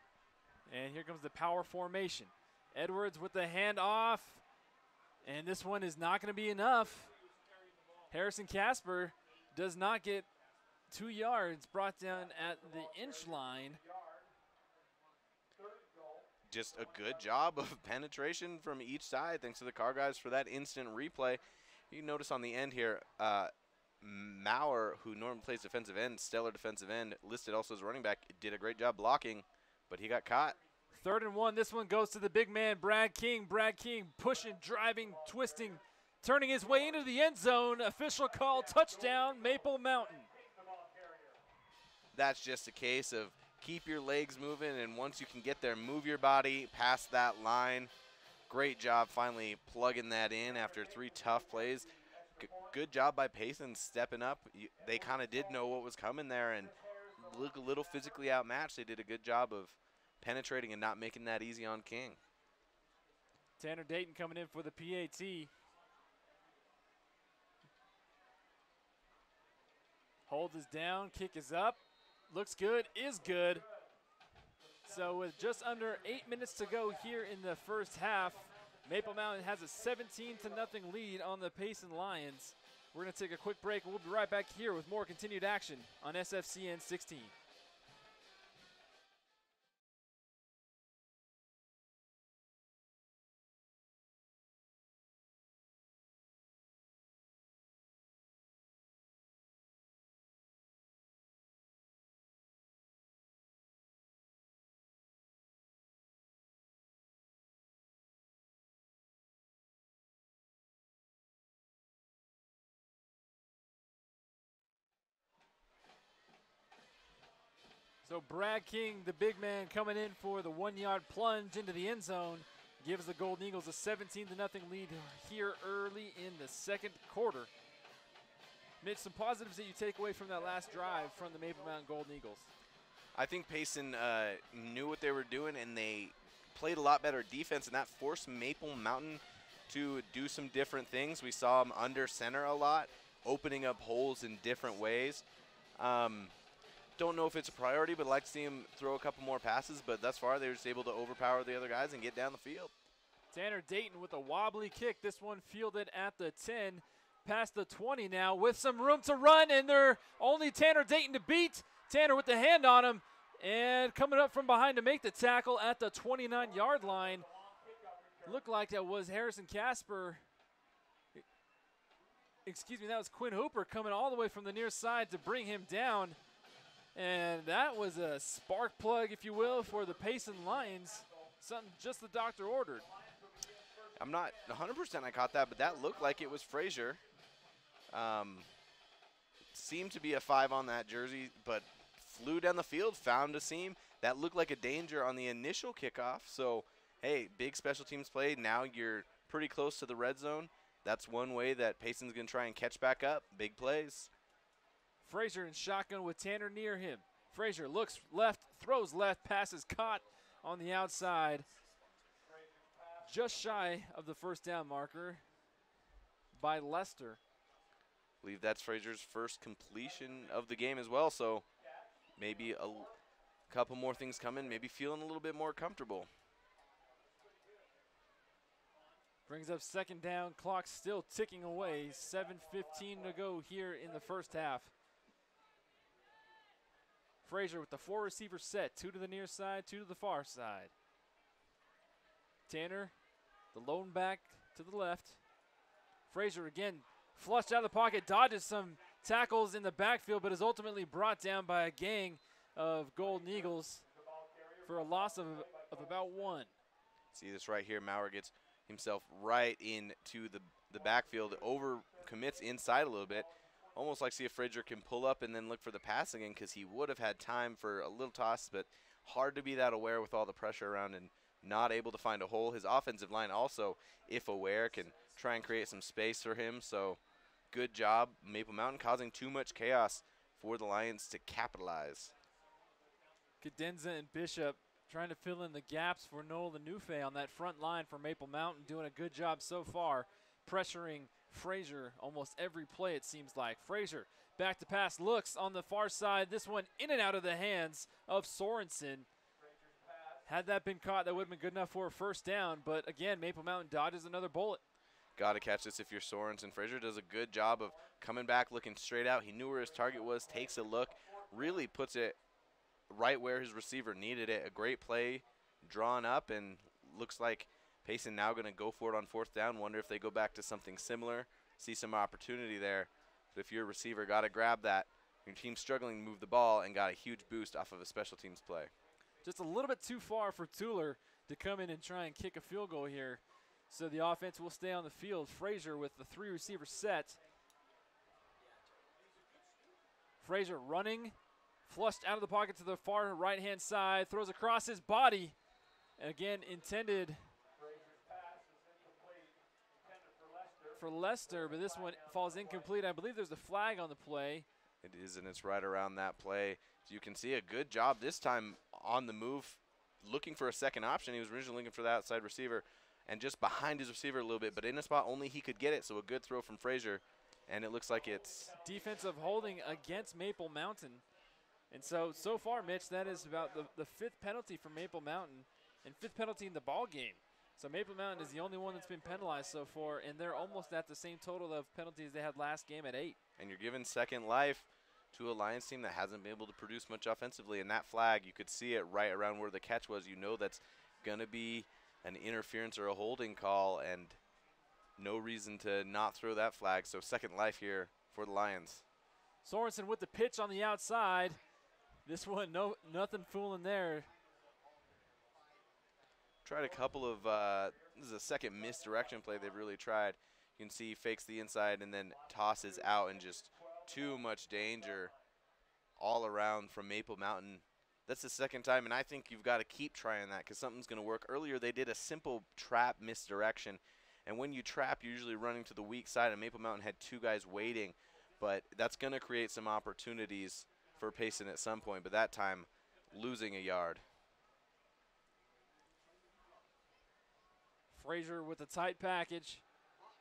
[SPEAKER 1] And here comes the power formation. Edwards with the handoff. And this one is not going to be enough. Harrison Casper does not get 2 yards, brought down at the inch line.
[SPEAKER 3] Just a good job of penetration from each side. Thanks to the car guys for that instant replay. You notice on the end here, Maurer, who normally plays defensive end, stellar defensive end, listed also as running back, did a great job blocking, but he got caught.
[SPEAKER 1] 3rd and 1. This one goes to the big man, Brad King. Brad King pushing, driving, twisting, turning his way into the end zone. Official call, touchdown, Maple Mountain.
[SPEAKER 3] That's just a case of keep your legs moving, and once you can get there, move your body past that line. Great job finally plugging that in after 3 tough plays. Good job by Payson stepping up. They kind of did know what was coming there and look a little physically outmatched. They did a good job of penetrating and not making that easy on King.
[SPEAKER 1] Tanner Dayton coming in for the PAT. Hold is down, kick is up. Looks good, is good. So with just under 8 minutes to go here in the first half, Maple Mountain has a 17-0 lead on the Payson Lions. We're going to take a quick break, and we'll be right back here with more continued action on SFCN 16. So Brad King, the big man, coming in for the 1-yard plunge into the end zone, gives the Golden Eagles a 17-0 lead here early in the second quarter. Mitch, some positives that you take away from that last drive from the Maple Mountain Golden Eagles.
[SPEAKER 3] I think Payson knew what they were doing, and they played a lot better defense, and that forced Maple Mountain to do some different things. We saw them under center a lot, opening up holes in different ways. Don't know if it's a priority, but I'd like to see him throw a couple more passes, but thus far they're just able to overpower the other guys and get down the field.
[SPEAKER 1] Tanner Dayton with a wobbly kick. This one fielded at the 10, past the 20 now with some room to run, and they're only Tanner Dayton to beat. Tanner with the hand on him and coming up from behind to make the tackle at the 29-yard line. Looked like that was Harrison Casper. Excuse me, that was Quinn Hooper coming all the way from the near side to bring him down. And that was a spark plug, if you will, for the Payson Lions. Something just the doctor ordered.
[SPEAKER 3] I'm not 100% I caught that, but that looked like it was Frazier. Seemed to be a 5 on that jersey, but flew down the field, found a seam. That looked like a danger on the initial kickoff. So, hey, big special teams play. Now you're pretty close to the red zone. That's one way that Payson's going to try and catch back up. Big plays.
[SPEAKER 1] Frazier in shotgun with Tanner near him. Frazier looks left, throws left, passes caught on the outside. Just shy of the first down marker by Lester.
[SPEAKER 3] I believe that's Frazier's first completion of the game as well, so maybe a couple more things coming, maybe feeling a little bit more comfortable.
[SPEAKER 1] Brings up second down, clock still ticking away. 7:15 to go here in the first half. Frazier with the 4 receiver set, 2 to the near side, 2 to the far side. Tanner, the lone back to the left. Frazier again flushed out of the pocket, dodges some tackles in the backfield, but is ultimately brought down by a gang of Golden Eagles for a loss of about 1.
[SPEAKER 3] See this right here, Maurer gets himself right into the backfield, over commits inside a little bit. Almost like see if Frazier can pull up and then look for the pass again, because he would have had time for a little toss, but hard to be that aware with all the pressure around and not able to find a hole. His offensive line also, if aware, can try and create some space for him. So good job, Maple Mountain, causing too much chaos for the Lions to capitalize.
[SPEAKER 1] Cadenza and Bishop trying to fill in the gaps for Noel Lanufe on that front line for Maple Mountain, doing a good job so far, pressuring Frazier almost every play, it seems like. Frazier back to pass, looks on the far side. This one in and out of the hands of Sorensen. Had that been caught, that would have been good enough for a first down. But again, Maple Mountain dodges another bullet.
[SPEAKER 3] Got to catch this if you're Sorensen. Frazier does a good job of coming back, looking straight out. He knew where his target was, takes a look, really puts it right where his receiver needed it. A great play drawn up, and looks like Payson now going to go for it on fourth down. Wonder if they go back to something similar. See some opportunity there. But if you're a receiver, got to grab that. Your team's struggling to move the ball and got a huge boost off of a special teams play.
[SPEAKER 1] Just a little bit too far for Tuller to come in and try and kick a field goal here. So the offense will stay on the field. Frazier with the 3 receiver set. Frazier running, flushed out of the pocket to the far right-hand side, throws across his body. And again, intended for Lester, but this one falls incomplete. I believe there's a flag on the play.
[SPEAKER 3] It is, and it's right around that play. So you can see a good job this time on the move, looking for a second option. He was originally looking for the outside receiver and just behind his receiver a little bit, but in a spot only he could get it, so a good throw from Frazier. And it looks like it's
[SPEAKER 1] defensive holding against Maple Mountain. And so far, Mitch, that is about the 5th penalty for Maple Mountain and 5th penalty in the ball game. So Maple Mountain is the only one that's been penalized so far, and they're almost at the same total of penalties they had last game at 8.
[SPEAKER 3] And you're giving second life to a Lions team that hasn't been able to produce much offensively. And that flag, you could see it right around where the catch was. You know that's going to be an interference or a holding call, and no reason to not throw that flag. So second life here for the Lions.
[SPEAKER 1] Sorensen with the pitch on the outside. This one, nothing fooling there.
[SPEAKER 3] Tried a couple of, this is a second misdirection play they've really tried. You can see he fakes the inside and then tosses out, and just too much danger all around from Maple Mountain. That's the second time, and I think you've got to keep trying that because something's going to work. Earlier, they did a simple trap misdirection, and when you trap, you're usually running to the weak side, and Maple Mountain had 2 guys waiting, but that's going to create some opportunities for Payson at some point, but that time losing a yard.
[SPEAKER 1] Frazier with a tight package,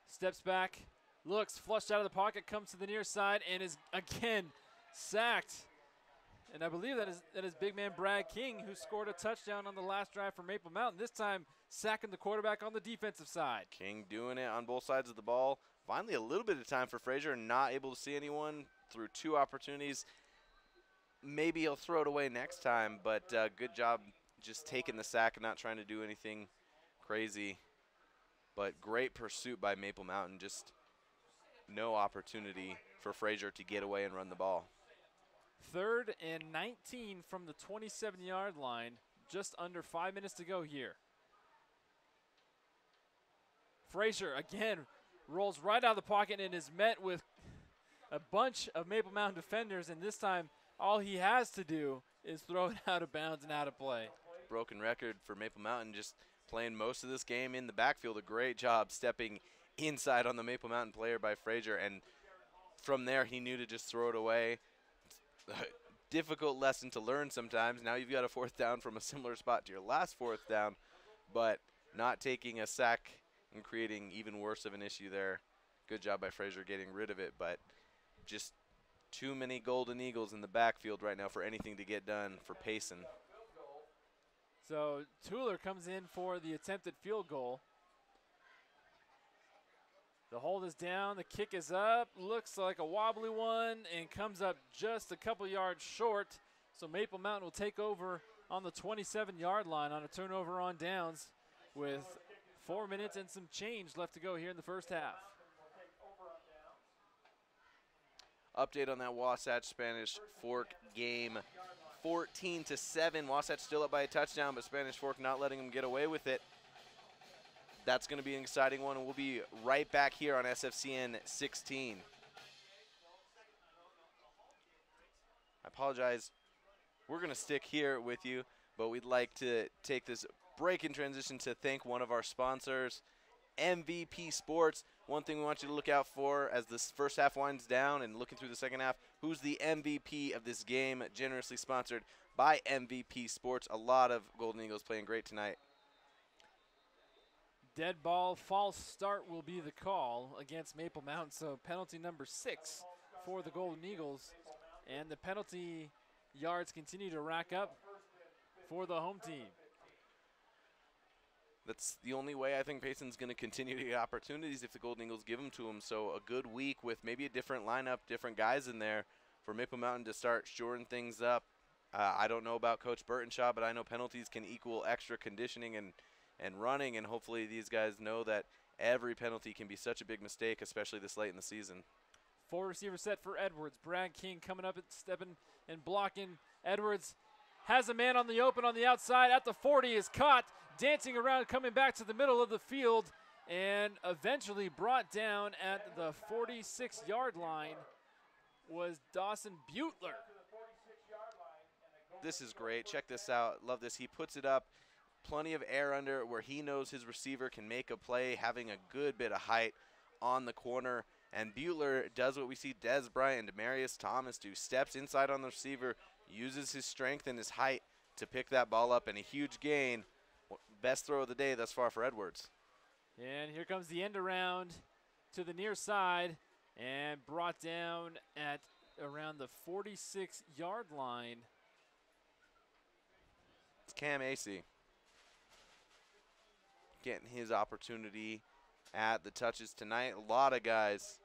[SPEAKER 1] steps back, looks, flushed out of the pocket, comes to the near side, and is again sacked. And I believe that is big man Brad King, who scored a touchdown on the last drive for Maple Mountain, this time sacking the quarterback on the defensive side.
[SPEAKER 3] King doing it on both sides of the ball. Finally a little bit of time for Frazier, not able to see anyone through 2 opportunities. Maybe he'll throw it away next time, but good job just taking the sack and not trying to do anything crazy. But great pursuit by Maple Mountain, just no opportunity for Frazier to get away and run the ball.
[SPEAKER 1] 3rd and 19 from the 27-yard line, just under 5 minutes to go here. Frazier again rolls right out of the pocket and is met with a bunch of Maple Mountain defenders, and this time all he has to do is throw it out of bounds and out of play.
[SPEAKER 3] Broken record for Maple Mountain, just playing most of this game in the backfield. A great job stepping inside on the Maple Mountain player by Frazier, and from there he knew to just throw it away. Difficult lesson to learn sometimes. Now you've got a 4th down from a similar spot to your last 4th down, but not taking a sack and creating even worse of an issue there. Good job by Frazier getting rid of it, but just too many Golden Eagles in the backfield right now for anything to get done for Payson.
[SPEAKER 1] So Tueller comes in for the attempted field goal. The hold is down, the kick is up, looks like a wobbly one, and comes up just a couple yards short. So Maple Mountain will take over on the 27-yard line on a turnover on downs with 4 minutes and some change left to go here in the first half.
[SPEAKER 3] Update on that Wasatch Spanish Fork game. 14-7. Wasatch still up by a touchdown, but Spanish Fork not letting them get away with it. That's going to be an exciting one, and we'll be right back here on SFCN 16. I apologize. We're going to stick here with you, but we'd like to take this break in transition to thank one of our sponsors, MVP Sports. One thing we want you to look out for as this first half winds down and looking through the second half, who's the MVP of this game, generously sponsored by MVP Sports. A lot of Golden Eagles playing great tonight.
[SPEAKER 1] Dead ball, false start will be the call against Maple Mountain. So penalty number 6 for the Golden Eagles. And the penalty yards continue to rack up for the home team.
[SPEAKER 3] That's the only way I think Payson's going to continue to get opportunities if the Golden Eagles give them to him. So a good week with maybe a different lineup, different guys in there for Maple Mountain to start shoring things up. I don't know about Coach Burtonshaw, but I know penalties can equal extra conditioning and running, and hopefully these guys know that every penalty can be such a big mistake, especially this late in the season.
[SPEAKER 1] 4 receiver set for Edwards. Brad King coming up and stepping and blocking. Edwards has a man on the open on the outside at the 40, is caught, dancing around, coming back to the middle of the field, and eventually brought down at the 46-yard line was Dawson Butler.
[SPEAKER 3] This is great. Check this out. Love this. He puts it up. Plenty of air under where he knows his receiver can make a play, having a good bit of height on the corner. And Butler does what we see Des Bryant and Demarius Thomas do. Steps inside on the receiver, uses his strength and his height to pick that ball up, and a huge gain. Best throw of the day thus far for Edwards.
[SPEAKER 1] And here comes the end around to the near side and brought down at around the 46-yard line.
[SPEAKER 3] It's Cam Acey getting his opportunity at the touches tonight. A lot of guys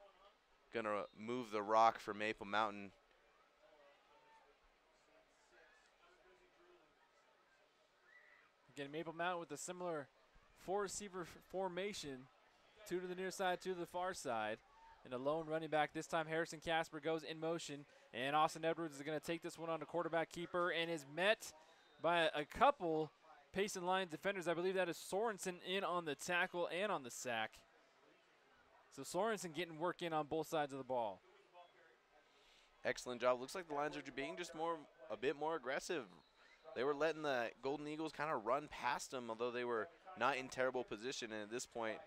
[SPEAKER 3] going to move the rock for Maple Mountain.
[SPEAKER 1] Again, Maple Mountain with a similar 4-receiver formation, 2 to the near side, 2 to the far side, and a lone running back. This time Harrison Casper goes in motion, and Austin Edwards is going to take this one on the quarterback keeper and is met by a couple Payson Lions defenders. I believe that is Sorensen in on the tackle and on the sack. So Sorensen getting work in on both sides of the ball.
[SPEAKER 3] Excellent job. Looks like the Lions are being just a bit more aggressive. they were letting the Golden Eagles kind of run past them, although they were not in terrible position. And at this point,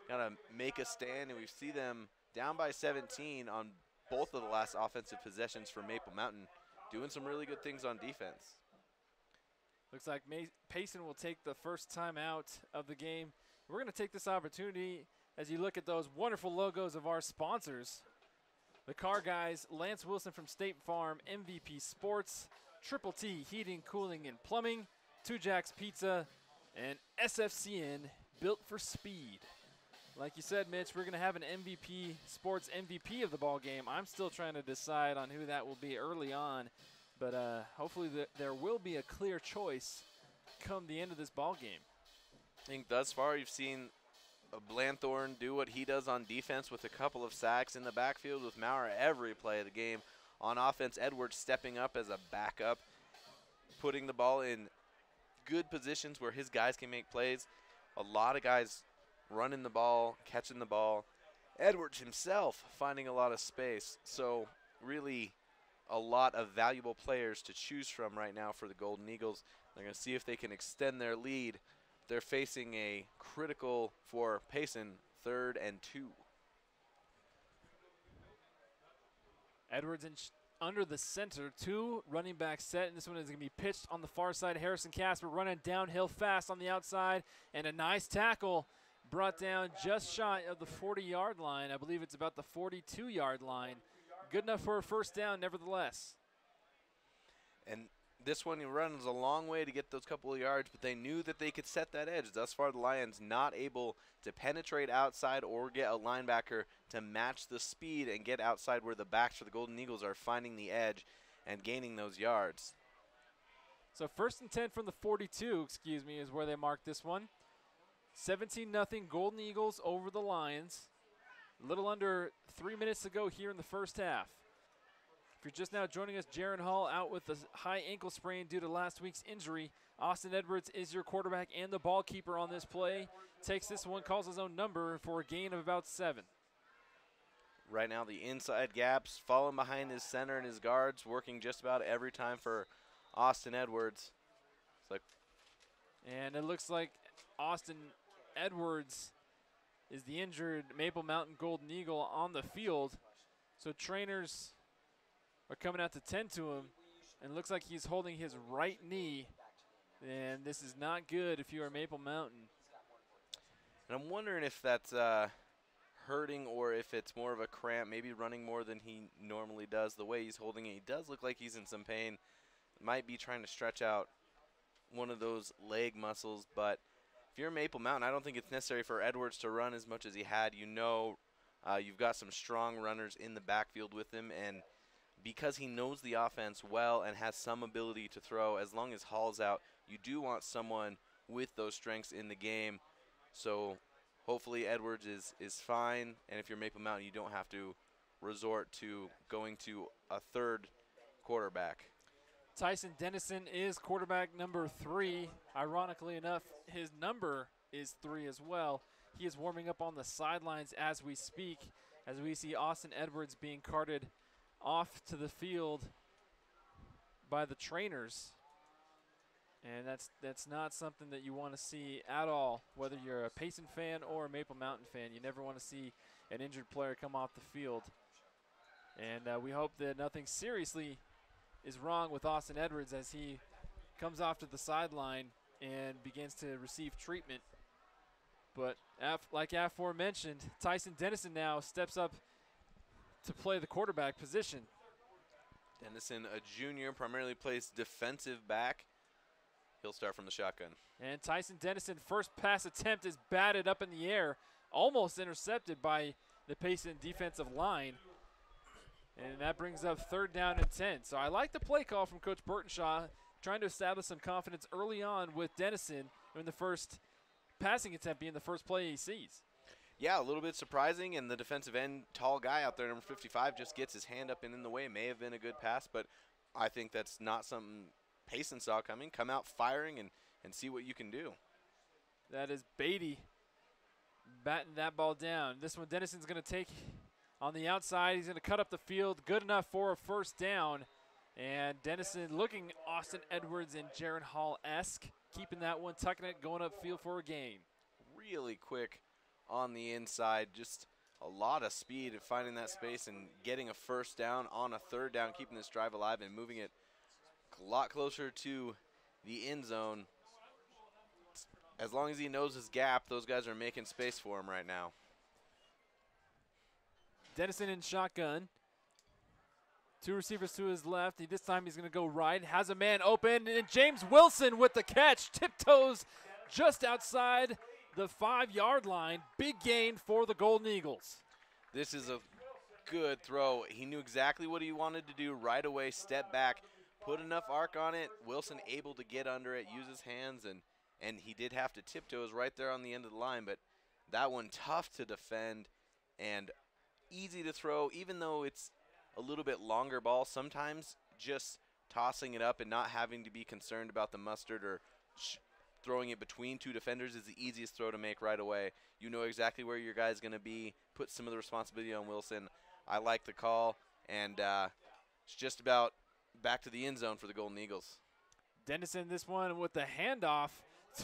[SPEAKER 3] kind of make a stand, and we see them down by 17 on both of the last offensive possessions for Maple Mountain, doing some really good things on defense.
[SPEAKER 1] Looks like Payson will take the first time out of the game. We're going to take this opportunity as you look at those wonderful logos of our sponsors. The car guys, Lance Wilson from State Farm, MVP Sports, Triple T Heating, Cooling, and Plumbing, Two Jacks Pizza, and SFCN, Built for Speed. Like you said, Mitch, we're going to have an MVP Sports MVP of the ball game. I'm still trying to decide on who that will be early on, but hopefully there will be a clear choice come the end of this ball game.
[SPEAKER 3] I think thus far you've seen Blanthorne do what he does on defense with a couple of sacks in the backfield with Maurer every play of the game. On offense, Edwards stepping up as a backup, putting the ball in good positions where his guys can make plays. A lot of guys running the ball, catching the ball. Edwards himself finding a lot of space. So really a lot of valuable players to choose from right now for the Golden Eagles. They're going to see if they can extend their lead. They're facing a critical, for Payson, 3rd and 2.
[SPEAKER 1] Edwards under the center, 2 running back set, and this one is going to be pitched on the far side. Harrison Casper running downhill fast on the outside, and a nice tackle brought down just shy of the 40-yard line. I believe it's about the 42-yard line. Good enough for a first down, nevertheless.
[SPEAKER 3] And this one, he runs a long way to get those couple of yards, but they knew that they could set that edge. Thus far, the Lions not able to penetrate outside or get a linebacker to match the speed and get outside where the backs for the Golden Eagles are finding the edge and gaining those yards.
[SPEAKER 1] So 1st and 10 from the 42, is where they marked this one. 17-0 Golden Eagles over the Lions. A little under 3 minutes to go here in the first half. If you're just now joining us, Jaron Hall out with a high ankle sprain due to last week's injury. Austin Edwards is your quarterback and the ball keeper on this play. Takes this one, calls his own number for a gain of about 7.
[SPEAKER 3] Right now, the inside gaps, falling behind his center and his guards, working just about every time for Austin Edwards.
[SPEAKER 1] And it looks like Austin Edwards is the injured Maple Mountain Golden Eagle on the field. So trainers are coming out to tend to him, and it looks like he's holding his right knee, and this is not good if you are Maple Mountain.
[SPEAKER 3] And I'm wondering if that's hurting or if it's more of a cramp, maybe running more than he normally does. The way he's holding it, he does look like he's in some pain. Might be trying to stretch out one of those leg muscles, but if you're Maple Mountain, I don't think it's necessary for Edwards to run as much as he had. You know, you've got some strong runners in the backfield with him, and because he knows the offense well and has some ability to throw, as long as Hall's out, you do want someone with those strengths in the game. So hopefully Edwards is fine, and if you're Maple Mountain, you don't have to resort to going to a 3rd quarterback.
[SPEAKER 1] Tyson Dennison is quarterback number 3. Ironically enough, his number is 3 as well. He is warming up on the sidelines as we speak, as we see Austin Edwards being carted off to the field by the trainers. And that's not something that you want to see at all, whether you're a Payson fan or a Maple Mountain fan. You never want to see an injured player come off the field. And we hope that nothing seriously is wrong with Austin Edwards as he comes off to the sideline and begins to receive treatment. But like aforementioned, Tyson Dennison now steps up to play the quarterback position.
[SPEAKER 3] Dennison, a junior, primarily plays defensive back. He'll start from the shotgun. And
[SPEAKER 1] Tyson Dennison, first pass attempt is batted up in the air, almost intercepted by the Payson defensive line. And that brings up 3rd down and 10. So I like the play call from Coach Burtonshaw, trying to establish some confidence early on with Dennison in the first passing attempt being the first play he sees.
[SPEAKER 3] Yeah, a little bit surprising, and the defensive end, tall guy out there, number 55, just gets his hand up and in the way. May have been a good pass, but I think that's not something Payson saw coming. Come out firing and see what you can do.
[SPEAKER 1] That is Beatty batting that ball down. This one Dennison's going to take on the outside. He's going to cut up the field. Good enough for a first down. And Dennison looking Austin Edwards and Jaron Hall-esque, keeping that one, tucking it, going upfield for a gain.
[SPEAKER 3] Really quick on the inside, just a lot of speed and finding that space and getting a first down on a third down, keeping this drive alive and moving it a lot closer to the end zone. As long as he knows his gap, those guys are making space for him right now.
[SPEAKER 1] Dennison in shotgun. 2 receivers to his left. This time he's going to go right. Has a man open, and James Wilson with the catch. Tiptoes just outside the 5-yard line. Big gain for the Golden Eagles.
[SPEAKER 3] This is a good throw. He knew exactly what he wanted to do right away. Step back, put enough arc on it. Wilson able to get under it, use his hands, and he did have to tiptoes right there on the end of the line. But that one tough to defend and easy to throw, even though it's a little bit longer ball. Sometimes just tossing it up and not having to be concerned about the mustard or throwing it between 2 defenders is the easiest throw to make right away. You know exactly where your guy's going to be. Put some of the responsibility on Wilson. I like the call, and it's just about back to the end zone for the Golden Eagles.
[SPEAKER 1] Dennison this one with the handoff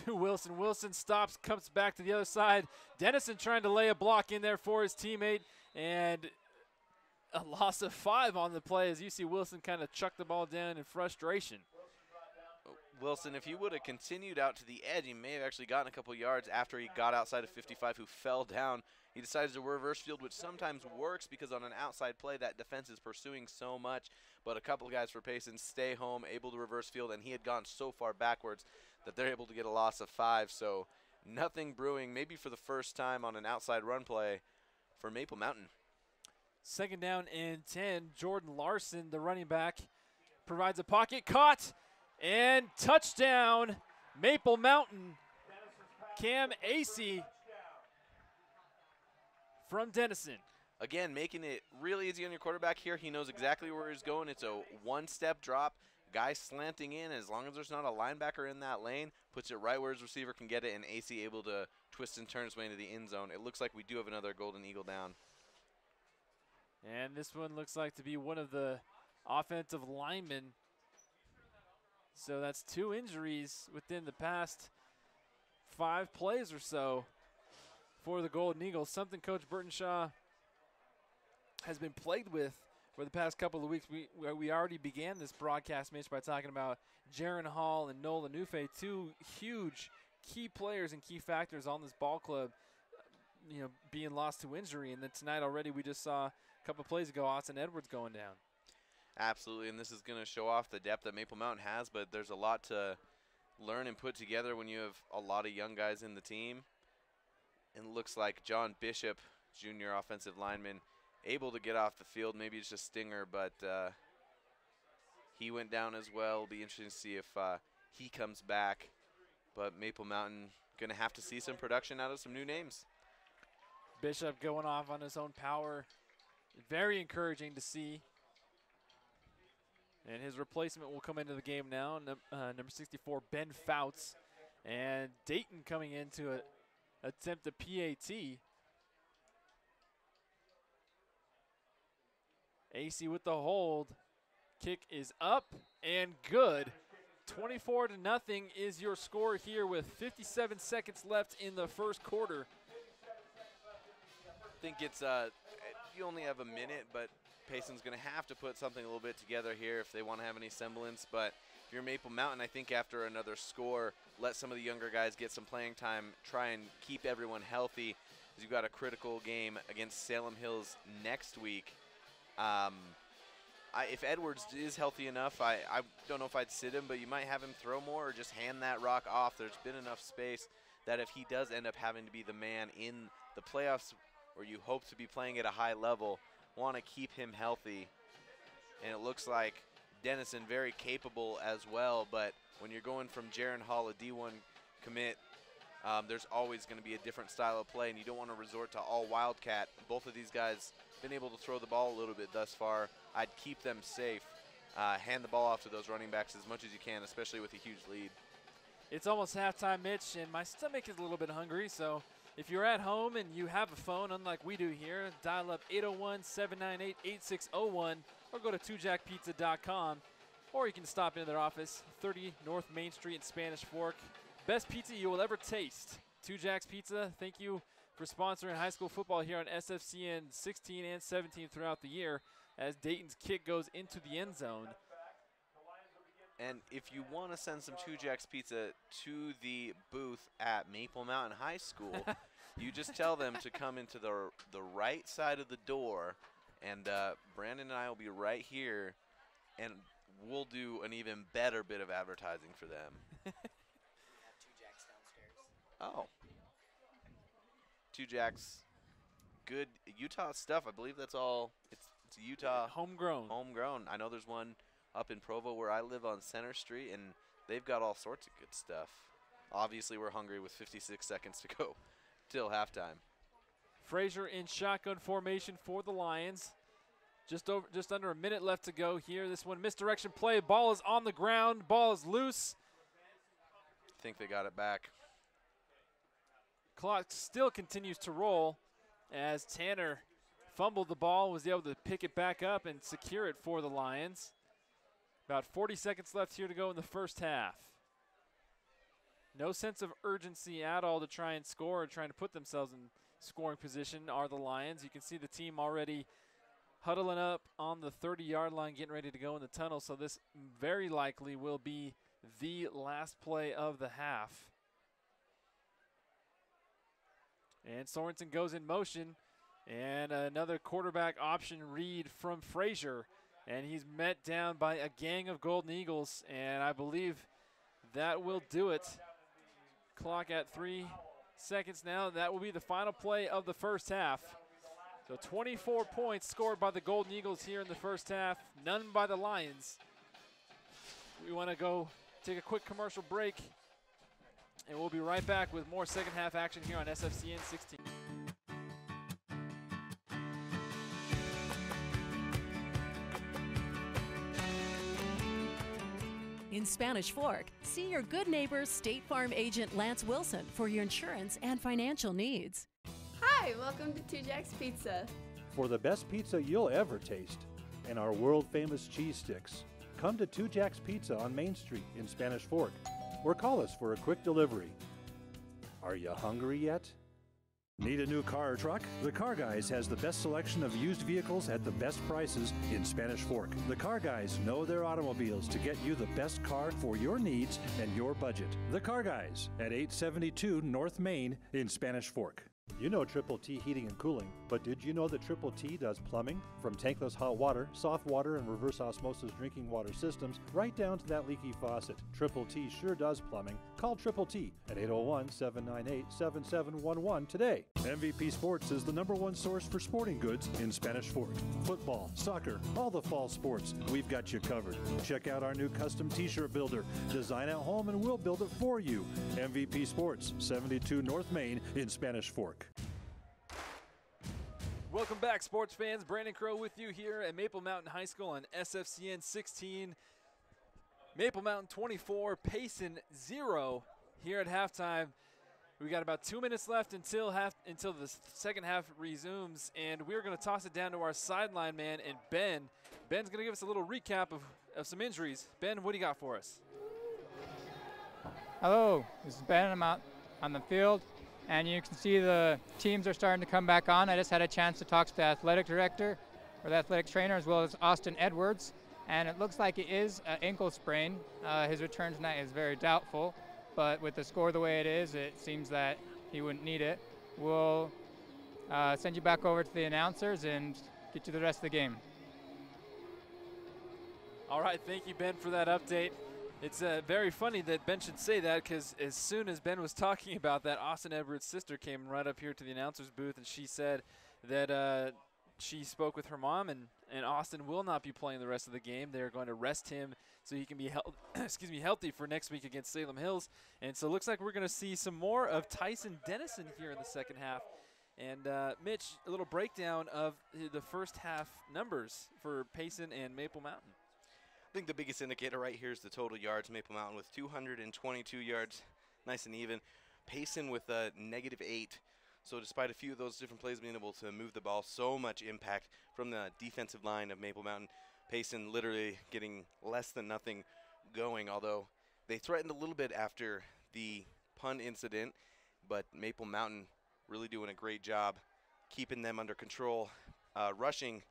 [SPEAKER 1] to Wilson. Wilson stops, comes back to the other side. Dennison trying to lay a block in there for his teammate, and a loss of 5 on the play as you see Wilson kind of chuck the ball down in frustration.
[SPEAKER 3] Wilson, if he would have continued out to the edge, he may have actually gotten a couple yards after he got outside of 55, who fell down. He decides to reverse field, which sometimes works because on an outside play, that defense is pursuing so much. But a couple of guys for Payson stay home, able to reverse field, and he had gone so far backwards that they're able to get a loss of 5. So nothing brewing, maybe for the first time on an outside run play for Maple Mountain.
[SPEAKER 1] 2nd down and 10. Jordan Larson, the running back, provides a pocket, caught, and touchdown, Maple Mountain. Cam Acey from Dennison.
[SPEAKER 3] Again, making it really easy on your quarterback here. He knows exactly where he's going. It's a one-step drop. Guy slanting in, as long as there's not a linebacker in that lane, puts it right where his receiver can get it, and Acey able to twist and turn his way into the end zone. It looks like we do have another Golden Eagle down.
[SPEAKER 1] And this one looks like to be one of the offensive linemen. So that's 2 injuries within the past 5 plays or so for the Golden Eagles. Something Coach Burtonshaw has been plagued with for the past couple of weeks. We already began this broadcast, Mitch, by talking about Jaron Hall and Nolan Nufe, 2 huge key players and key factors on this ball club, being lost to injury. And then tonight already we just saw a couple of plays ago, Austin Edwards going down.
[SPEAKER 3] Absolutely, and this is going to show off the depth that Maple Mountain has, but there's a lot to learn and put together when you have a lot of young guys in the team. And it looks like John Bishop, junior offensive lineman, able to get off the field. Maybe it's just Stinger, but he went down as well. It'll be interesting to see if he comes back. But Maple Mountain going to have to see some production out of some new names.
[SPEAKER 1] Bishop going off on his own power. Very encouraging to see. And his replacement will come into the game now, number 64, Ben Fouts. And Dayton coming in to attempt a PAT. Acey with the hold. Kick is up and good. 24-0 is your score here with 57 seconds left in the first quarter.
[SPEAKER 3] I think it's you only have a minute, but Payson's going to have to put something a little bit together here if they want to have any semblance. But if you're Maple Mountain, I think after another score, let some of the younger guys get some playing time, try and keep everyone healthy, because you've got a critical game against Salem Hills next week. If Edwards is healthy enough, I don't know if I'd sit him, but you might have him throw more or just hand that rock off. There's been enough space that if he does end up having to be the man in the playoffs where you hope to be playing at a high level, want to keep him healthy. And it looks like Dennison very capable as well, but when you're going from Jaron Hall, a D1 commit, there's always going to be a different style of play, and you don't want to resort to all Wildcat. Both of these guys been able to throw the ball a little bit thus far. I'd keep them safe. Hand the ball off to those running backs as much as you can, especially with a huge lead.
[SPEAKER 1] It's almost halftime, Mitch, and my stomach is a little bit hungry, so if you're at home and you have a phone, unlike we do here, dial up 801-798-8601 or go to twojackpizza.com or you can stop into their office, 30 North Main Street in Spanish Fork. Best pizza you will ever taste. Two Jacks Pizza, thank you for sponsoring high school football here on SFCN 16 and 17 throughout the year as Dayton's kick goes into the end zone.
[SPEAKER 3] And if you want to send some Two Jacks Pizza to the booth at Maple Mountain High School, you just tell them to come into the right side of the door, and Brandon and I will be right here, and we'll do an even better bit of advertising for them.
[SPEAKER 7] We have Two Jacks downstairs.
[SPEAKER 3] Oh. Two Jacks, good Utah stuff. I believe that's all. It's Utah.
[SPEAKER 1] Homegrown.
[SPEAKER 3] Homegrown. I know there's one up in Provo where I live on Center Street, and they've got all sorts of good stuff. Obviously, we're hungry with 56 seconds to go till halftime.
[SPEAKER 1] Frazier in shotgun formation for the Lions. Just under a minute left to go here. This one misdirection play. Ball is on the ground. Ball is loose.
[SPEAKER 3] I think they got it back.
[SPEAKER 1] Clock still continues to roll as Tanner fumbled the ball, was able to pick it back up and secure it for the Lions. About 40 seconds left here to go in the first half. No sense of urgency at all to try and score or trying to put themselves in scoring position are the Lions. You can see the team already huddling up on the 30-yard line, getting ready to go in the tunnel, so this very likely will be the last play of the half. And Sorensen goes in motion, and another quarterback option read from Frazier, and he's met down by a gang of Golden Eagles, and I believe that will do it. Clock at 3 seconds now. That will be the final play of the first half. So 24 points scored by the Golden Eagles here in the first half, none by the Lions. We want to go take a quick commercial break, and we'll be right back with more second half action here on SFCN 16.
[SPEAKER 4] In Spanish Fork, see your good neighbor State Farm agent Lance Wilson for your insurance and financial needs.
[SPEAKER 5] Hi, welcome to Two Jacks Pizza.
[SPEAKER 6] For the best pizza you'll ever taste and our world-famous cheese sticks, come to Two Jacks Pizza on Main Street in Spanish Fork or call us for a quick delivery. Are you hungry yet? Need a new car or truck? The Car Guys has the best selection of used vehicles at the best prices in Spanish Fork. The Car Guys know their automobiles to get you the best car for your needs and your budget. The Car Guys at 872 North Main in Spanish Fork. You know Triple T Heating and Cooling, but did you know that Triple T does plumbing? From tankless hot water, soft water, and reverse osmosis drinking water systems, right down to that leaky faucet. Triple T sure does plumbing. Call Triple T at 801-798-7711 today. MVP Sports is the #1 source for sporting goods in Spanish Fork. Football, soccer, all the fall sports, we've got you covered. Check out our new custom t-shirt builder. Design at home and we'll build it for you. MVP Sports, 72 North Main in Spanish Fork.
[SPEAKER 1] Welcome back, sports fans. Brandon Crow with you here at Maple Mountain High School on SFCN 16. Maple Mountain 24, Payson 0 here at halftime. We got about 2 minutes left until the second half resumes, and we're going to toss it down to our sideline man and Ben. Ben's going to give us a little recap of some injuries. Ben, what do you got for us?
[SPEAKER 8] Hello, this is Ben. I'm out on the field. And you can see the teams are starting to come back on. I just had a chance to talk to the athletic director or the athletic trainer as well as Austin Edwards. And it looks like it is an ankle sprain. His return tonight is very doubtful. But with the score the way it is, it seems that he wouldn't need it. We'll send you back over to the announcers and get you the rest of the game.
[SPEAKER 1] All right, thank you, Ben, for that update. It's very funny that Ben should say that because as soon as Ben was talking about that, Austin Edwards' sister came right up here to the announcer's booth, and she said that she spoke with her mom, and Austin will not be playing the rest of the game. They're going to rest him so he can be healthy for next week against Salem Hills. And so it looks like we're going to see some more of Tyson Dennison here in the second half. And Mitch, a little breakdown of the first half numbers for Payson and Maple Mountain.
[SPEAKER 3] I think the biggest indicator right here is the total yards. Maple Mountain with 222 yards, nice and even. Payson with a -8. So despite a few of those different plays being able to move the ball, so much impact from the defensive line of Maple Mountain. Payson literally getting less than nothing going, although they threatened a little bit after the punt incident, but Maple Mountain really doing a great job keeping them under control. Rushing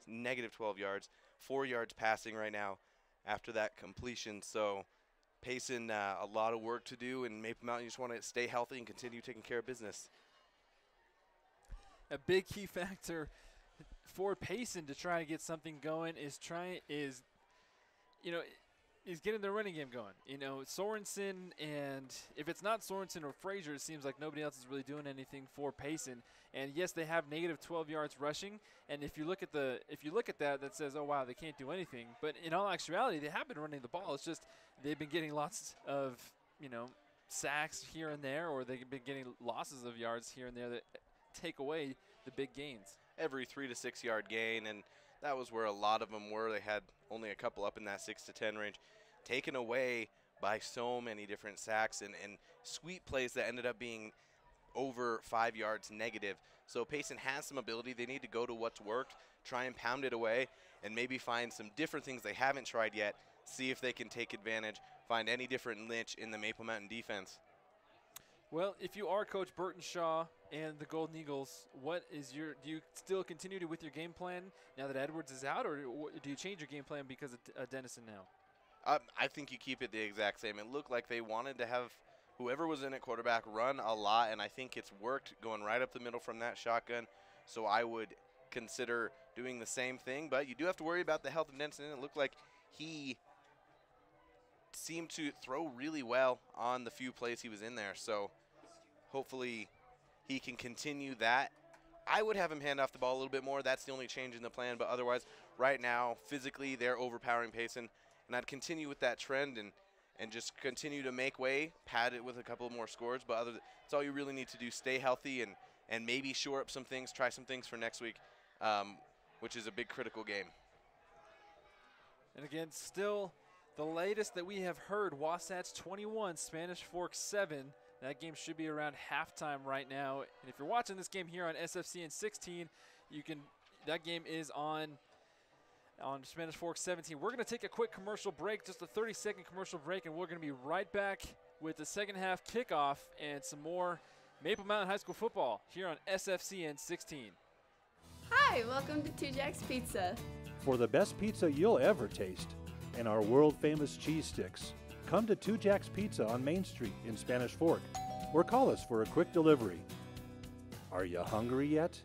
[SPEAKER 3] negative 12 yards, 4 yards passing right now after that completion. So Payson, a lot of work to do, and Maple Mountain just want to stay healthy and continue taking care of business.
[SPEAKER 1] A big key factor for Payson to try to get something going is getting the running game going. Sorensen, and if it's not Sorensen or Frazier, it seems like nobody else is really doing anything for Payson. And yes, they have negative 12 yards rushing. And if you look at that, that says, oh wow, they can't do anything. But in all actuality, they have been running the ball. It's just they've been getting lots of sacks here and there, or they've been getting losses of yards here and there that take away the big gains.
[SPEAKER 3] Every 3 to 6 yard gain, and that was where a lot of them were. They had only a couple up in that 6 to 10 range, taken away by so many different sacks and sweep plays that ended up being over 5 yards negative. So Payson has some ability. They need to go to what's worked, try and pound it away, and maybe find some different things they haven't tried yet, see if they can take advantage, find any different niche in the Maple Mountain defense.
[SPEAKER 1] Well, if you are Coach Burton Shaw and the Golden Eagles, do you still continue with your game plan now that Edwards is out, or do you change your game plan because of Dennison now?
[SPEAKER 3] I think you keep it the exact same. It looked like they wanted to have whoever was in at quarterback run a lot, and I think it's worked going right up the middle from that shotgun. So I would consider doing the same thing, but you do have to worry about the health of Dennison. It looked like he seemed to throw really well on the few plays he was in there. So hopefully he can continue that. I would have him hand off the ball a little bit more. That's the only change in the plan. But otherwise, right now, physically, they're overpowering Payson. And I'd continue with that trend and just continue to make way, pad it with a couple more scores. But that's all you really need to do. Stay healthy and maybe shore up some things, try some things for next week, which is a big critical game.
[SPEAKER 1] And again, still the latest that we have heard, Wasatch 21, Spanish Fork 7. That game should be around halftime right now. And if you're watching this game here on SFCN 16, that game is on Spanish Fork 17. We're going to take a quick commercial break, just a 30-second commercial break, and we're going to be right back with the second half kickoff and some more Maple Mountain High School football here on SFCN 16.
[SPEAKER 5] Hi, welcome to Two Jacks Pizza.
[SPEAKER 6] For the best pizza you'll ever taste and our world-famous cheese sticks, come to Two Jacks Pizza on Main Street in Spanish Fork, or call us for a quick delivery. Are you hungry yet?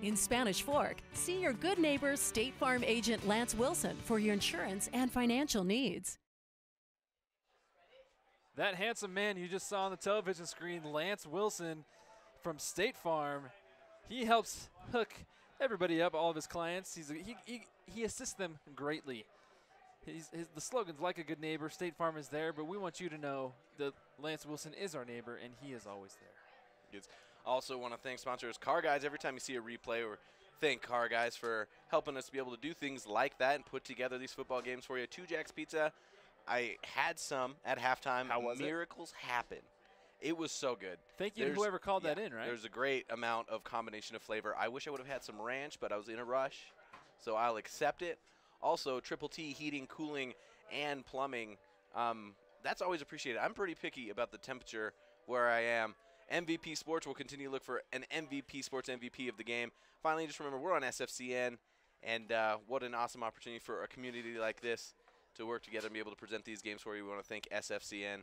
[SPEAKER 4] In Spanish Fork, see your good neighbor State Farm agent Lance Wilson for your insurance and financial needs.
[SPEAKER 1] That handsome man you just saw on the television screen, Lance Wilson from State Farm, he helps hook everybody up, all of his clients. He assists them greatly. The slogan's like a good neighbor, State Farm is there, but we want you to know that Lance Wilson is our neighbor, and he is always there.
[SPEAKER 3] Also want to thank sponsors Car Guys. Every time you see a replay, or thank Car Guys for helping us be able to do things like that and put together these football games for you. Two Jacks Pizza, I had some at halftime.
[SPEAKER 1] How was
[SPEAKER 3] Miracles happen. It was so good.
[SPEAKER 1] Thank you to whoever called that in, right?
[SPEAKER 3] There's a great amount of combination of flavor. I wish I would have had some ranch, but I was in a rush, so I'll accept it. Also, Triple T heating, cooling, and plumbing. That's always appreciated. I'm pretty picky about the temperature where I am. MVP Sports will continue to look for an MVP Sports MVP of the game. Finally, just remember, we're on SFCN, and what an awesome opportunity for a community like this to work together and be able to present these games for you. We want to thank SFCN.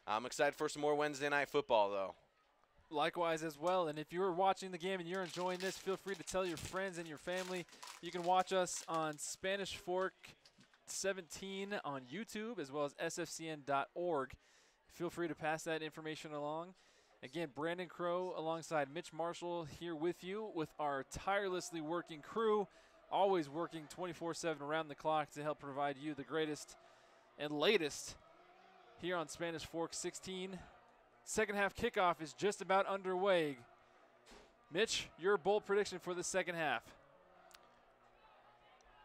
[SPEAKER 3] I'm excited for some more Wednesday night football, though.
[SPEAKER 1] Likewise as well. And if you're watching the game and you're enjoying this, feel free to tell your friends and your family. You can watch us on Spanish Fork 17 on YouTube as well as sfcn.org. Feel free to pass that information along. Again, Brandon Crow alongside Mitch Marshall here with you with our tirelessly working crew, always working 24/7 around the clock to help provide you the greatest and latest here on Spanish Fork 16. Second half kickoff is just about underway. Mitch, your bold prediction for the second half.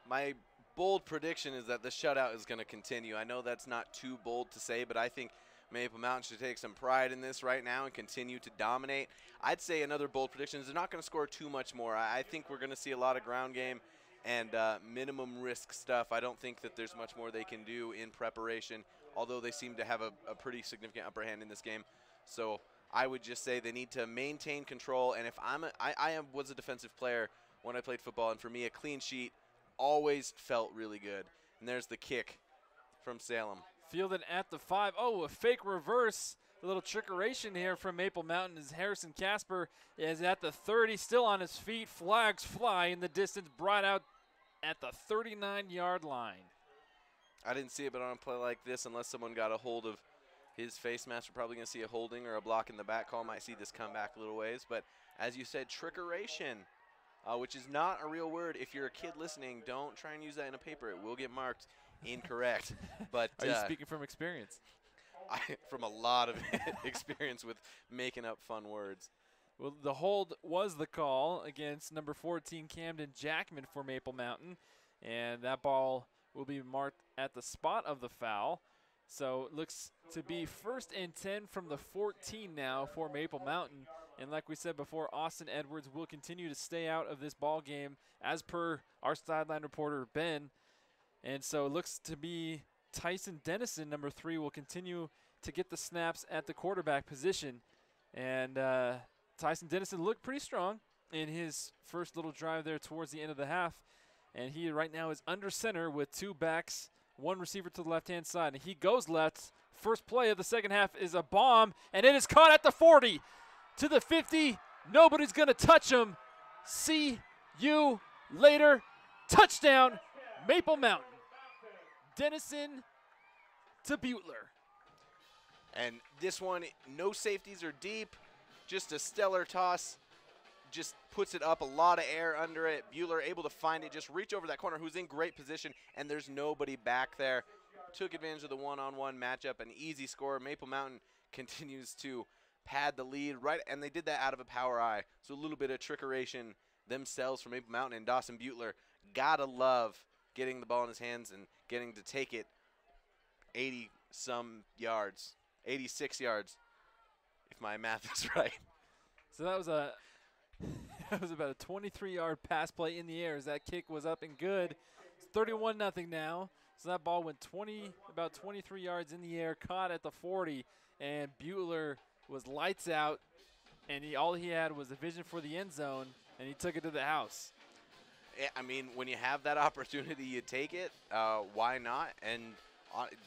[SPEAKER 3] My bold prediction is that the shutout is going to continue. I know that's not too bold to say, but I think Maple Mountain should take some pride in this right now and continue to dominate. I'd say another bold prediction is they're not going to score too much more. I think we're going to see a lot of ground game and minimum risk stuff. I don't think that there's much more they can do in preparation, although they seem to have a pretty significant upper hand in this game. So I would just say they need to maintain control. And if was a defensive player when I played football, and for me, a clean sheet always felt really good. And there's the kick from Salem.
[SPEAKER 1] Fielded at the 5. Oh, a fake reverse. A little trickeration here from Maple Mountain as Harrison Casper is at the 30, still on his feet. Flags fly in the distance, brought out at the 39-yard line.
[SPEAKER 3] I didn't see it, but on a play like this, unless someone got a hold of his face mask, we're probably going to see a holding or a block in the back call. Might see this come back a little ways. But as you said, trickeration, which is not a real word. If you're a kid listening, don't try and use that in a paper. It will get marked incorrect. But
[SPEAKER 1] are you speaking from experience?
[SPEAKER 3] From a lot of experience with making up fun words.
[SPEAKER 1] Well, the hold was the call against number 14, Camden Jackman for Maple Mountain. And that ball will be marked at the spot of the foul. So it looks to be 1st and 10 from the 14 now for Maple Mountain. And like we said before, Austin Edwards will continue to stay out of this ball game as per our sideline reporter, Ben. And so it looks to be Tyson Dennison, number 3, will continue to get the snaps at the quarterback position. And Tyson Dennison looked pretty strong in his first little drive there towards the end of the half. And he right now is under center with 2 backs, 1 receiver to the left-hand side. And he goes left. First play of the second half is a bomb, and it is caught at the 40 to the 50. Nobody's going to touch him. See you later. Touchdown, Maple Mountain. Dennison to Butler.
[SPEAKER 3] And this one, no safeties or deep, just a stellar toss. Just puts it up, a lot of air under it. Bueller able to find it, just reach over that corner, who's in great position, and there's nobody back there. Took advantage of the one-on-one matchup, an easy score. Maple Mountain continues to pad the lead, right, and they did that out of a power eye. So a little bit of trickeration themselves from Maple Mountain, and Dawson Butler, gotta love getting the ball in his hands and getting to take it 80-some yards, 86 yards, if my math is right.
[SPEAKER 1] So that was that was about a 23-yard pass play in the air as that kick was up and good. It's 31-0 now. So that ball went about 23 yards in the air, caught at the 40, and Butler was lights out, and all he had was a vision for the end zone, and he took it to the house.
[SPEAKER 3] I mean, when you have that opportunity, you take it. Why not? And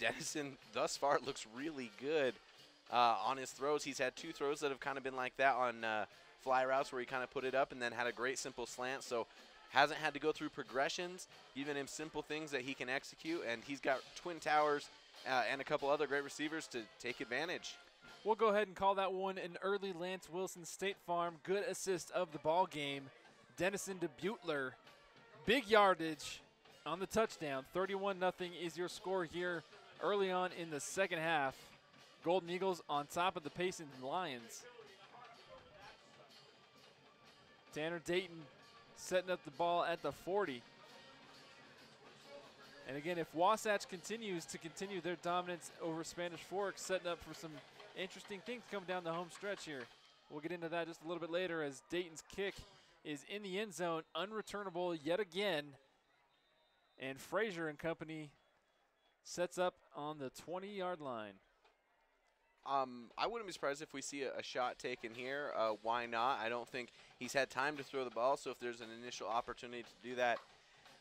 [SPEAKER 3] Dennison, thus far, looks really good on his throws. He's had 2 throws that have kind of been like that on fly routes where he kind of put it up and then had a great simple slant. So hasn't had to go through progressions, even in simple things that he can execute. And he's got Twin Towers and a couple other great receivers to take advantage.
[SPEAKER 1] We'll go ahead and call that one an early Lance Wilson State Farm good assist of the ball game. Dennison to Butler. Big yardage on the touchdown. 31-0 is your score here early on in the second half. Golden Eagles on top of the Payson Lions. Tanner Dayton setting up the ball at the 40. And again, if Wasatch continues their dominance over Spanish Fork, setting up for some interesting things coming down the home stretch here. We'll get into that just a little bit later as Dayton's kick is in the end zone, unreturnable yet again. And Frazier and company sets up on the 20-yard line.
[SPEAKER 3] I wouldn't be surprised if we see a shot taken here. Why not? I don't think he's had time to throw the ball, so if there's an initial opportunity to do that,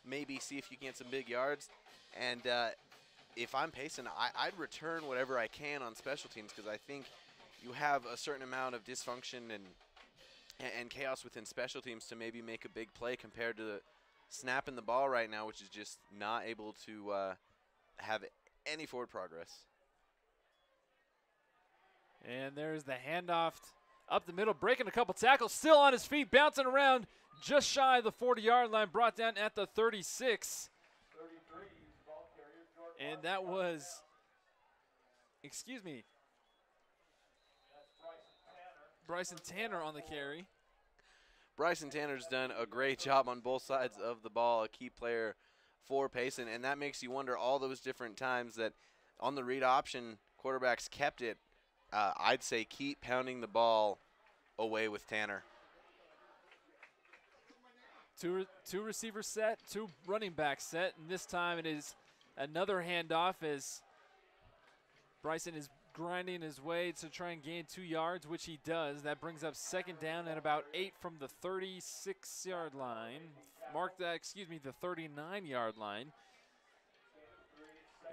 [SPEAKER 3] maybe see if you can get some big yards. And if I'm Payson, I'd return whatever I can on special teams because I think you have a certain amount of dysfunction and chaos within special teams to maybe make a big play compared to the snapping the ball right now, which is just not able to have any forward progress.
[SPEAKER 1] And there's the handoff up the middle, breaking a couple tackles, still on his feet, bouncing around just shy of the 40-yard line, brought down at the 36. And that was, Bryson Tanner on the carry.
[SPEAKER 3] Bryson Tanner's done a great job on both sides of the ball, a key player for Payson, and that makes you wonder all those different times that on the read option, quarterbacks kept it. I'd say keep pounding the ball away with Tanner.
[SPEAKER 1] Two receivers set, two running backs set, and this time it is another handoff as Bryson is grinding his way to try and gain 2 yards, which he does. That brings up second down at about 8 from the 36-yard line. Mark that, the 39-yard line.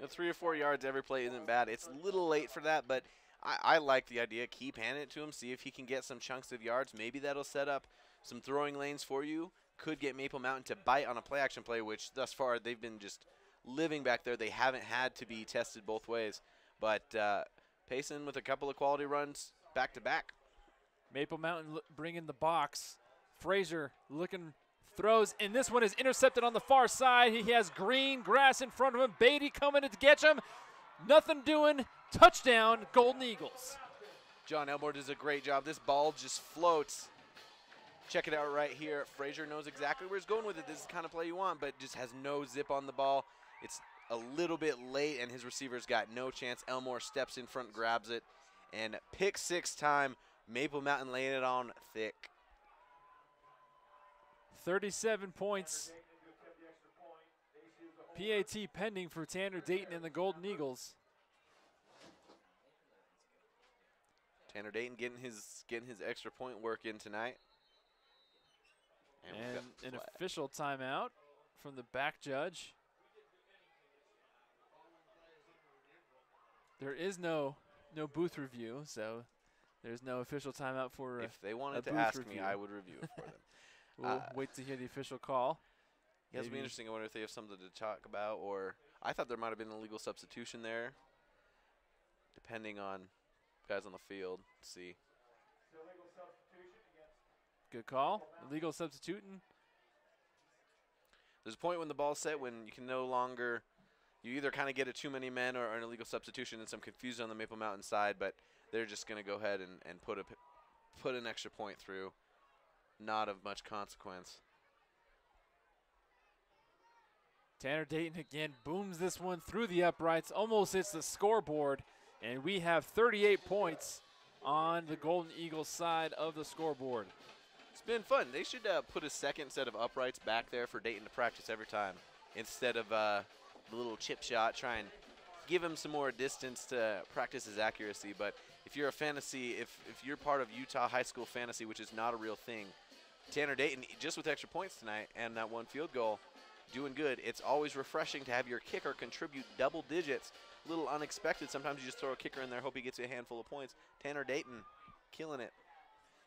[SPEAKER 3] 3 or 4 yards every play isn't bad. It's a little late for that, but I like the idea. Keep handing it to him. See if he can get some chunks of yards. Maybe that'll set up some throwing lanes for you. Could get Maple Mountain to bite on a play-action play, which thus far they've been just living back there. They haven't had to be tested both ways. But Payson with a couple of quality runs back-to-back.
[SPEAKER 1] Maple Mountain bringing the box. Frazier looking, throws, and this one is intercepted on the far side. He has green grass in front of him. Beatty coming to catch him. Nothing doing. Touchdown, Golden Eagles.
[SPEAKER 3] John Elmore does a great job. This ball just floats. Check it out right here. Frazier knows exactly where he's going with it. This is the kind of play you want, but just has no zip on the ball. It's a little bit late, and his receiver's got no chance. Elmore steps in front, grabs it, and pick 6 time. Maple Mountain laying it on thick.
[SPEAKER 1] 37 points. PAT pending for Tanner Dayton and the Golden Eagles.
[SPEAKER 3] Tanner Dayton getting his extra point work in tonight.
[SPEAKER 1] And an official timeout from the back judge. There is no booth review, so there's no official timeout for
[SPEAKER 3] if they wanted
[SPEAKER 1] a
[SPEAKER 3] to ask
[SPEAKER 1] review.
[SPEAKER 3] me, I would review it for them.
[SPEAKER 1] We'll wait to hear the official call.
[SPEAKER 3] Yeah, it'll be interesting. I wonder if they have something to talk about, or I thought there might have been a legal substitution there, depending on guys on the field. Let's see.
[SPEAKER 1] Good call. Illegal substituting.
[SPEAKER 3] There's a point when the ball's set when you can no longer, you either kind of get a too many men or an illegal substitution and some confusion on the Maple Mountain side, but they're just going to go ahead and put an extra point through. Not of much consequence.
[SPEAKER 1] Tanner Dayton again booms this one through the uprights, almost hits the scoreboard, and we have 38 points on the Golden Eagles side of the scoreboard.
[SPEAKER 3] It's been fun. They should put a second set of uprights back there for Dayton to practice every time instead of the little chip shot. Try and give him some more distance to practice his accuracy. But if you're a fantasy, if you're part of Utah high school fantasy, which is not a real thing, Tanner Dayton, just with extra points tonight and that one field goal, doing good. It's always refreshing to have your kicker contribute double digits. A little unexpected. Sometimes you just throw a kicker in there, hope he gets you a handful of points. Tanner Dayton, killing it.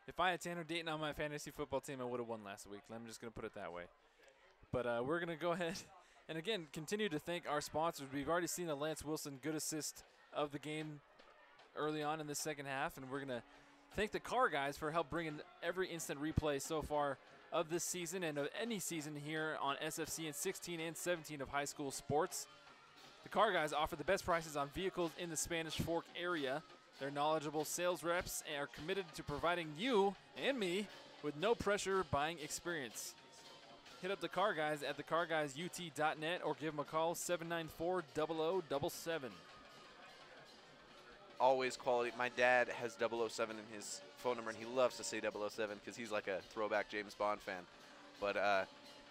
[SPEAKER 1] If I had Tanner Dayton on my fantasy football team, I would have won last week. I'm just going to put it that way. But we're going to go ahead and, again, continue to thank our sponsors. We've already seen a Lance Wilson good assist of the game early on in the second half, and we're going to thank the Car Guys for help bringing every instant replay so far of this season and of any season here on SFC in 16 and 17 of high school sports. The Car Guys offer the best prices on vehicles in the Spanish Fork area. Their knowledgeable sales reps are committed to providing you and me with no pressure buying experience. Hit up the Car Guys at thecarguysut.net or give them a call, 794-0077.
[SPEAKER 3] Always quality. My dad has 007 in his phone number, and he loves to say 007 because he's like a throwback James Bond fan. But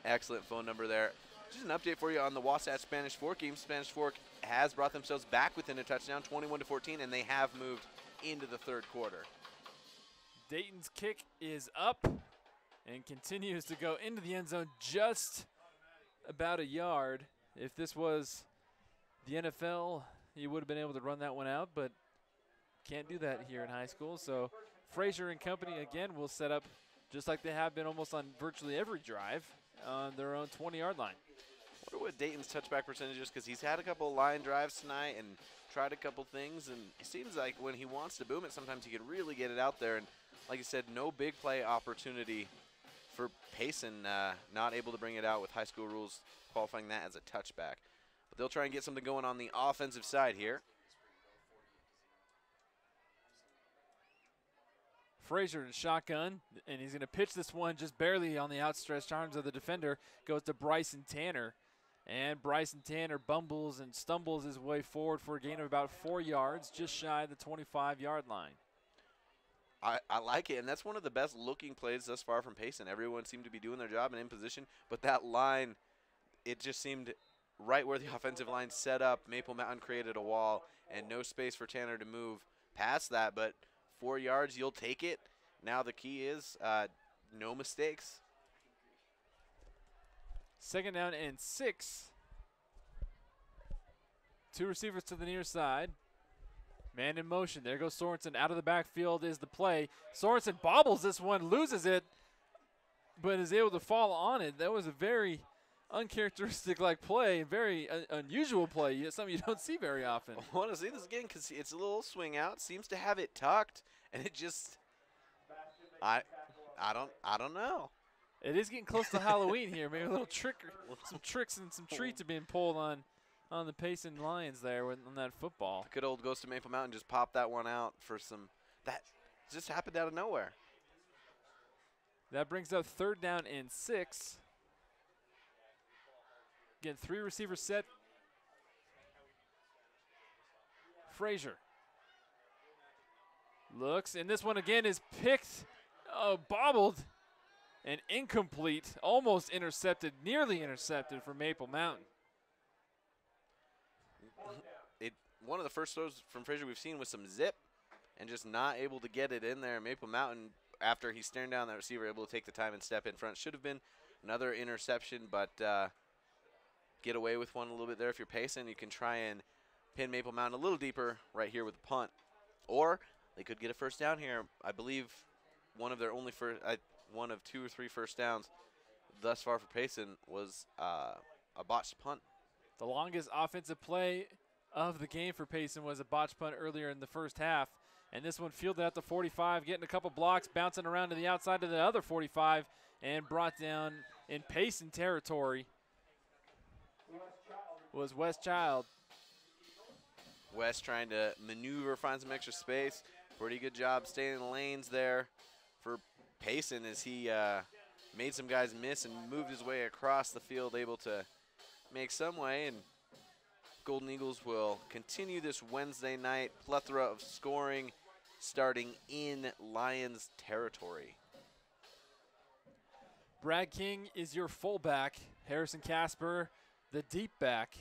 [SPEAKER 3] excellent phone number there. Just an update for you on the Wasatch Spanish Fork game. Spanish Fork has brought themselves back within a touchdown, 21-14, and they have moved into the third quarter.
[SPEAKER 1] Dayton's kick is up and continues to go into the end zone just about a yard. If this was the NFL, you would have been able to run that one out, but can't do that here in high school. So Frazier and company, again, will set up just like they have been almost on virtually every drive on their own 20-yard line.
[SPEAKER 3] I wonder what Dayton's touchback percentage is, because he's had a couple line drives tonight and tried a couple things, and it seems like when he wants to boom it, sometimes he can really get it out there. And like you said, no big play opportunity for Payson, not able to bring it out with high school rules qualifying that as a touchback. But they'll try and get something going on the offensive side here.
[SPEAKER 1] Frazier in shotgun, and he's going to pitch this one just barely on the outstretched arms of the defender. Goes to Bryson Tanner. And Bryson Tanner bumbles and stumbles his way forward for a gain of about 4 yards, just shy of the 25-yard line.
[SPEAKER 3] I like it, and that's one of the best looking plays thus far from Payson. Everyone seemed to be doing their job and in position, but that line, it just seemed right where the offensive line set up. Maple Mountain created a wall and no space for Tanner to move past that, but 4 yards, you'll take it. Now the key is no mistakes.
[SPEAKER 1] 2nd down and 6. 2 receivers to the near side. Man in motion. There goes Sorensen. Out of the backfield is the play. Sorensen bobbles this one, loses it, but is able to fall on it. That was a very uncharacteristic-like play, very unusual play, something you don't see very often.
[SPEAKER 3] I want to see this again because it's a little swing out. Seems to have it tucked, and it just I don't know.
[SPEAKER 1] It is getting close to Halloween here. Maybe a little trick, some tricks and some treats are being pulled on the Payson Lions there on that football.
[SPEAKER 3] Good old Ghost of Maple Mountain just popped that one out for some. That just happened out of nowhere.
[SPEAKER 1] That brings up 3rd down and 6. Again, 3 receivers set. Frazier looks, and this one again is picked, bobbled, and incomplete, almost intercepted, nearly intercepted for Maple Mountain.
[SPEAKER 3] One of the first throws from Frazier we've seen with some zip and just not able to get it in there. Maple Mountain, after he's staring down that receiver, able to take the time and step in front. Should have been another interception, but get away with one a little bit there. If you're Payson, you can try and pin Maple Mountain a little deeper right here with the punt. Or they could get a 1st down here. I believe one of their only one of 2 or 3 1st downs thus far for Payson was a botched punt.
[SPEAKER 1] The longest offensive play of the game for Payson was a botch punt earlier in the 1st half. And this one fielded out the 45, getting a couple blocks, bouncing around to the outside of the other 45, and brought down in Payson territory was Wes Child.
[SPEAKER 3] Wes trying to maneuver, find some extra space. Pretty good job staying in the lanes there for Payson as he made some guys miss and moved his way across the field, able to make some way. And Golden Eagles will continue this Wednesday night plethora of scoring starting in Lions territory.
[SPEAKER 1] Brad King is your fullback. Harrison Casper, the deep back.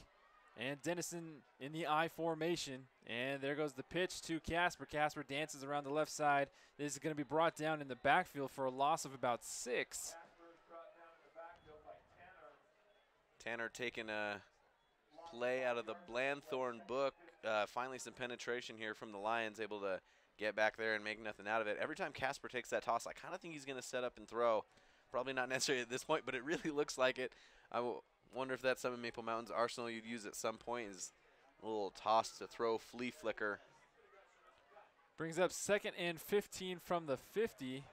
[SPEAKER 1] And Dennison in the I formation. And there goes the pitch to Casper. Casper dances around the left side. This is going to be brought down in the backfield for a loss of about 6.
[SPEAKER 3] Tanner taking a play out of the Blandthorn book. Finally some penetration here from the Lions, able to get back there and make nothing out of it. Every time Casper takes that toss, I kind of think he's going to set up and throw. Probably not necessarily at this point, but it really looks like it. I wonder if that's some of Maple Mountain's arsenal you'd use at some point, is a little toss to throw flea flicker.
[SPEAKER 1] Brings up 2nd and 15 from the 50.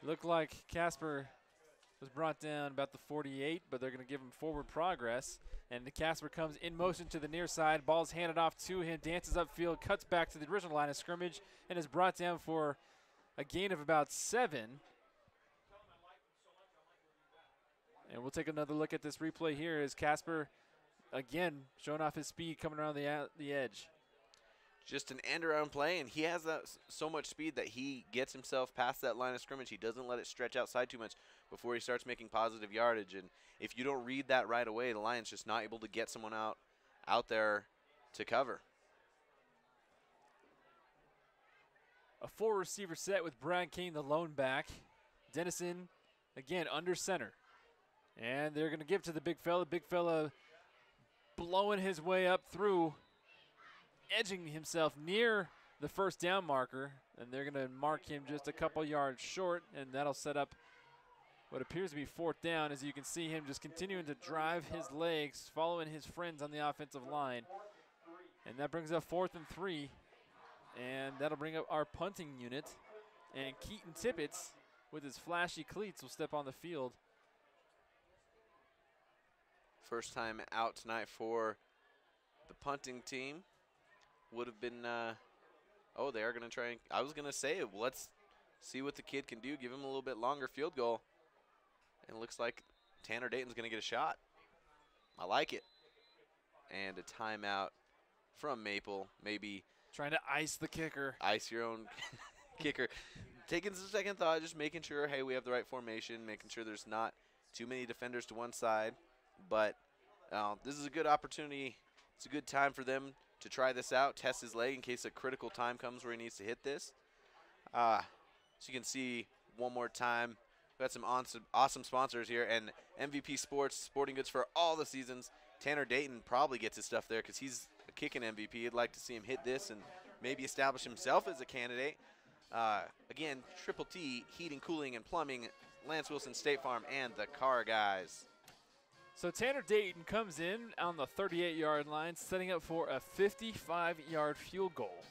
[SPEAKER 1] Looked like Casper was brought down about the 48, but they're going to give him forward progress. And the Casper comes in motion to the near side. Ball's handed off to him, dances upfield, cuts back to the original line of scrimmage, and is brought down for a gain of about 7. And we'll take another look at this replay here as Casper, again, showing off his speed coming around the edge.
[SPEAKER 3] Just an end-around play, and he has so much speed that he gets himself past that line of scrimmage. He doesn't let it stretch outside too much before he starts making positive yardage. And if you don't read that right away, the Lions just not able to get someone out there to cover.
[SPEAKER 1] A 4 receiver set with Brad King, the lone back. Dennison, again, under center. And they're going to give to the big fella. Big fella blowing his way up through, edging himself near the 1st down marker. And they're going to mark him just a couple yards short, and that'll set up what appears to be 4th down, as you can see him just continuing to drive his legs, following his friends on the offensive line. And that brings up 4th and 3. And that'll bring up our punting unit. And Keaton Tippett, with his flashy cleats, will step on the field.
[SPEAKER 3] First time out tonight for the punting team. Would have been, oh, they are going to try. I was going to say, let's see what the kid can do. Give him a little bit longer field goal. And it looks like Tanner Dayton's going to get a shot. I like it. And a timeout from Maple. Maybe
[SPEAKER 1] Trying to ice the kicker.
[SPEAKER 3] ice your own kicker. Taking some second thought, just making sure, hey, we have the right formation, making sure there's not too many defenders to one side. But this is a good opportunity. It's a good time for them to try this out, test his leg in case a critical time comes where he needs to hit this. So you can see one more time, we've got some awesome sponsors here, and MVP Sports, sporting goods for all the seasons. Tanner Dayton probably gets his stuff there because he's a kicking MVP. You'd like to see him hit this and maybe establish himself as a candidate. Again, Triple T, Heating, Cooling, and Plumbing, Lance Wilson, State Farm, and the Car Guys.
[SPEAKER 1] So Tanner Dayton comes in on the 38-yard line, setting up for a 55-yard field goal.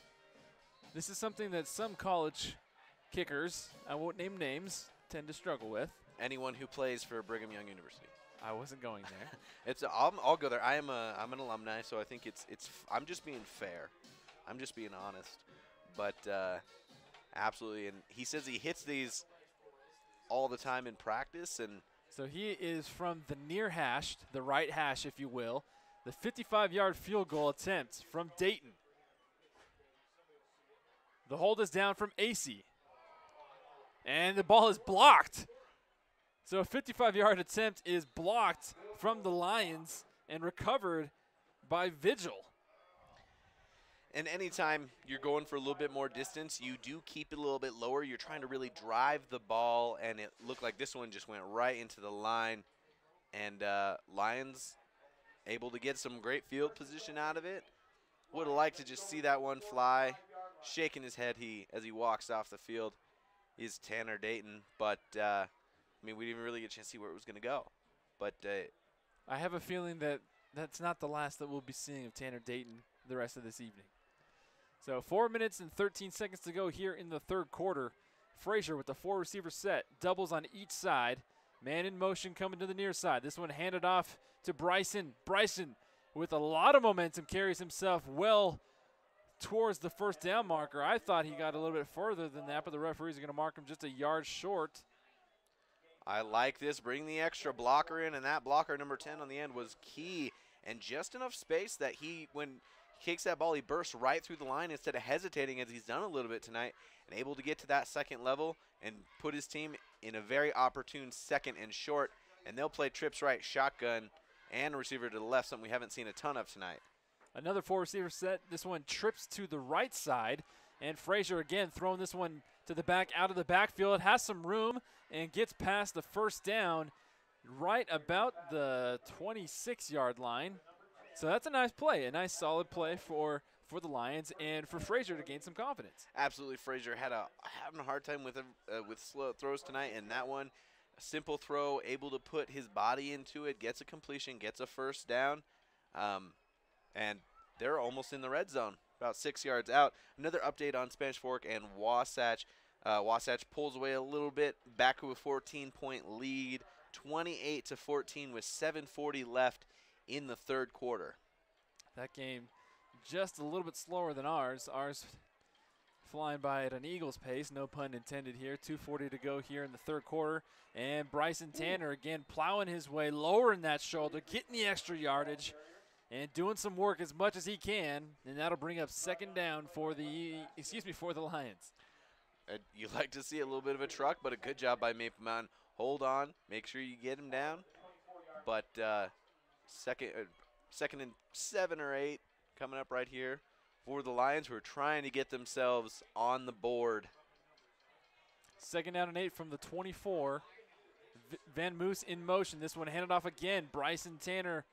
[SPEAKER 1] This is something that some college kickers, I won't name names, tend to struggle with.
[SPEAKER 3] Anyone who plays for Brigham Young University.
[SPEAKER 1] I wasn't going there.
[SPEAKER 3] I'll go there. I'm an alumni, so I think I'm just being fair. I'm just being honest. But absolutely, and he says he hits these all the time in practice, and
[SPEAKER 1] So he is from the near hash, the right hash, if you will. The 55-yard field goal attempt from Dayton. The hold is down from AC. And the ball is blocked. So a 55-yard attempt is blocked from the Lions and recovered by Vigil.
[SPEAKER 3] And anytime you're going for a little bit more distance, you do keep it a little bit lower. You're trying to really drive the ball, and it looked like this one just went right into the line. And Lions able to get some great field position out of it. Would have liked to just see that one fly. Shaking his head as he walks off the field is Tanner Dayton. But, I mean, we didn't even really get a chance to see where it was going to go. But
[SPEAKER 1] I have a feeling that that's not the last that we'll be seeing of Tanner Dayton the rest of this evening. So 4 minutes and 13 seconds to go here in the third quarter. Frazier with the 4-receiver set. Doubles on each side. Man in motion coming to the near side. This one handed off to Bryson. Bryson with a lot of momentum carries himself well towards the first down marker. I thought he got a little bit further than that, but the referees are going to mark him just a yard short.
[SPEAKER 3] I like this. Bring the extra blocker in, and that blocker, number 10 on the end, was key. And just enough space that when he kicks that ball, he bursts right through the line instead of hesitating, as he's done a little bit tonight, and able to get to that second level and put his team in a very opportune second and short. And they'll play trips right, shotgun, and receiver to the left, something we haven't seen a ton of tonight.
[SPEAKER 1] Another 4-receiver set. This one trips to the right side. And Frazier again throwing this one to the back, out of the backfield. Has some room and gets past the first down right about the 26-yard line. So that's a nice play, a nice solid play for the Lions and for Frazier to gain some confidence.
[SPEAKER 3] Absolutely, Frazier having a hard time with slow throws tonight, and that one, a simple throw, able to put his body into it, gets a completion, gets a first down, and they're almost in the red zone, about 6 yards out. Another update on Spanish Fork and Wasatch. Wasatch pulls away a little bit, back to a 14-point lead, 28-14 with 7:40 left in the third quarter.
[SPEAKER 1] That game just a little bit slower than ours. Ours flying by at an Eagles pace, no pun intended here. 2:40 to go here in the third quarter. And Bryson Tanner again plowing his way, lowering that shoulder, getting the extra yardage, and doing some work as much as he can. And that'll bring up second down for the Lions.
[SPEAKER 3] You like to see a little bit of a truck, but a good job by Maple Mountain. Hold on, make sure you get him down. But second and 7 or 8 coming up right here for the Lions, who are trying to get themselves on the board.
[SPEAKER 1] Second down and 8 from the 24. Van Moose in motion. This one handed off again. Bryson Tanner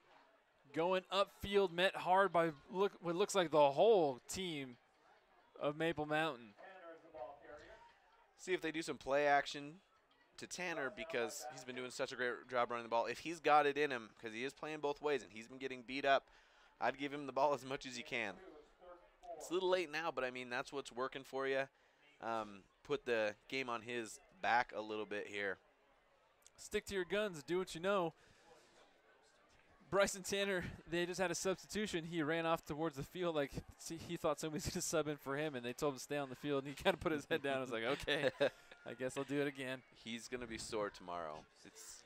[SPEAKER 1] going upfield, met hard by what looks like the whole team of Maple Mountain.
[SPEAKER 3] See if they do some play action to Tanner, because he's been doing such a great job running the ball. If he's got it in him, because he is playing both ways and he's been getting beat up, I'd give him the ball as much as you can. It's a little late now, but I mean, that's what's working for you. Put the game on his back a little bit here.
[SPEAKER 1] Stick to your guns, do what you know. Bryson Tanner, they just had a substitution. He ran off towards the field like he thought somebody was going to sub in for him, and they told him to stay on the field, and he kind of put his head down. I was like, okay, I guess I'll do it again.
[SPEAKER 3] He's going to be sore tomorrow. It's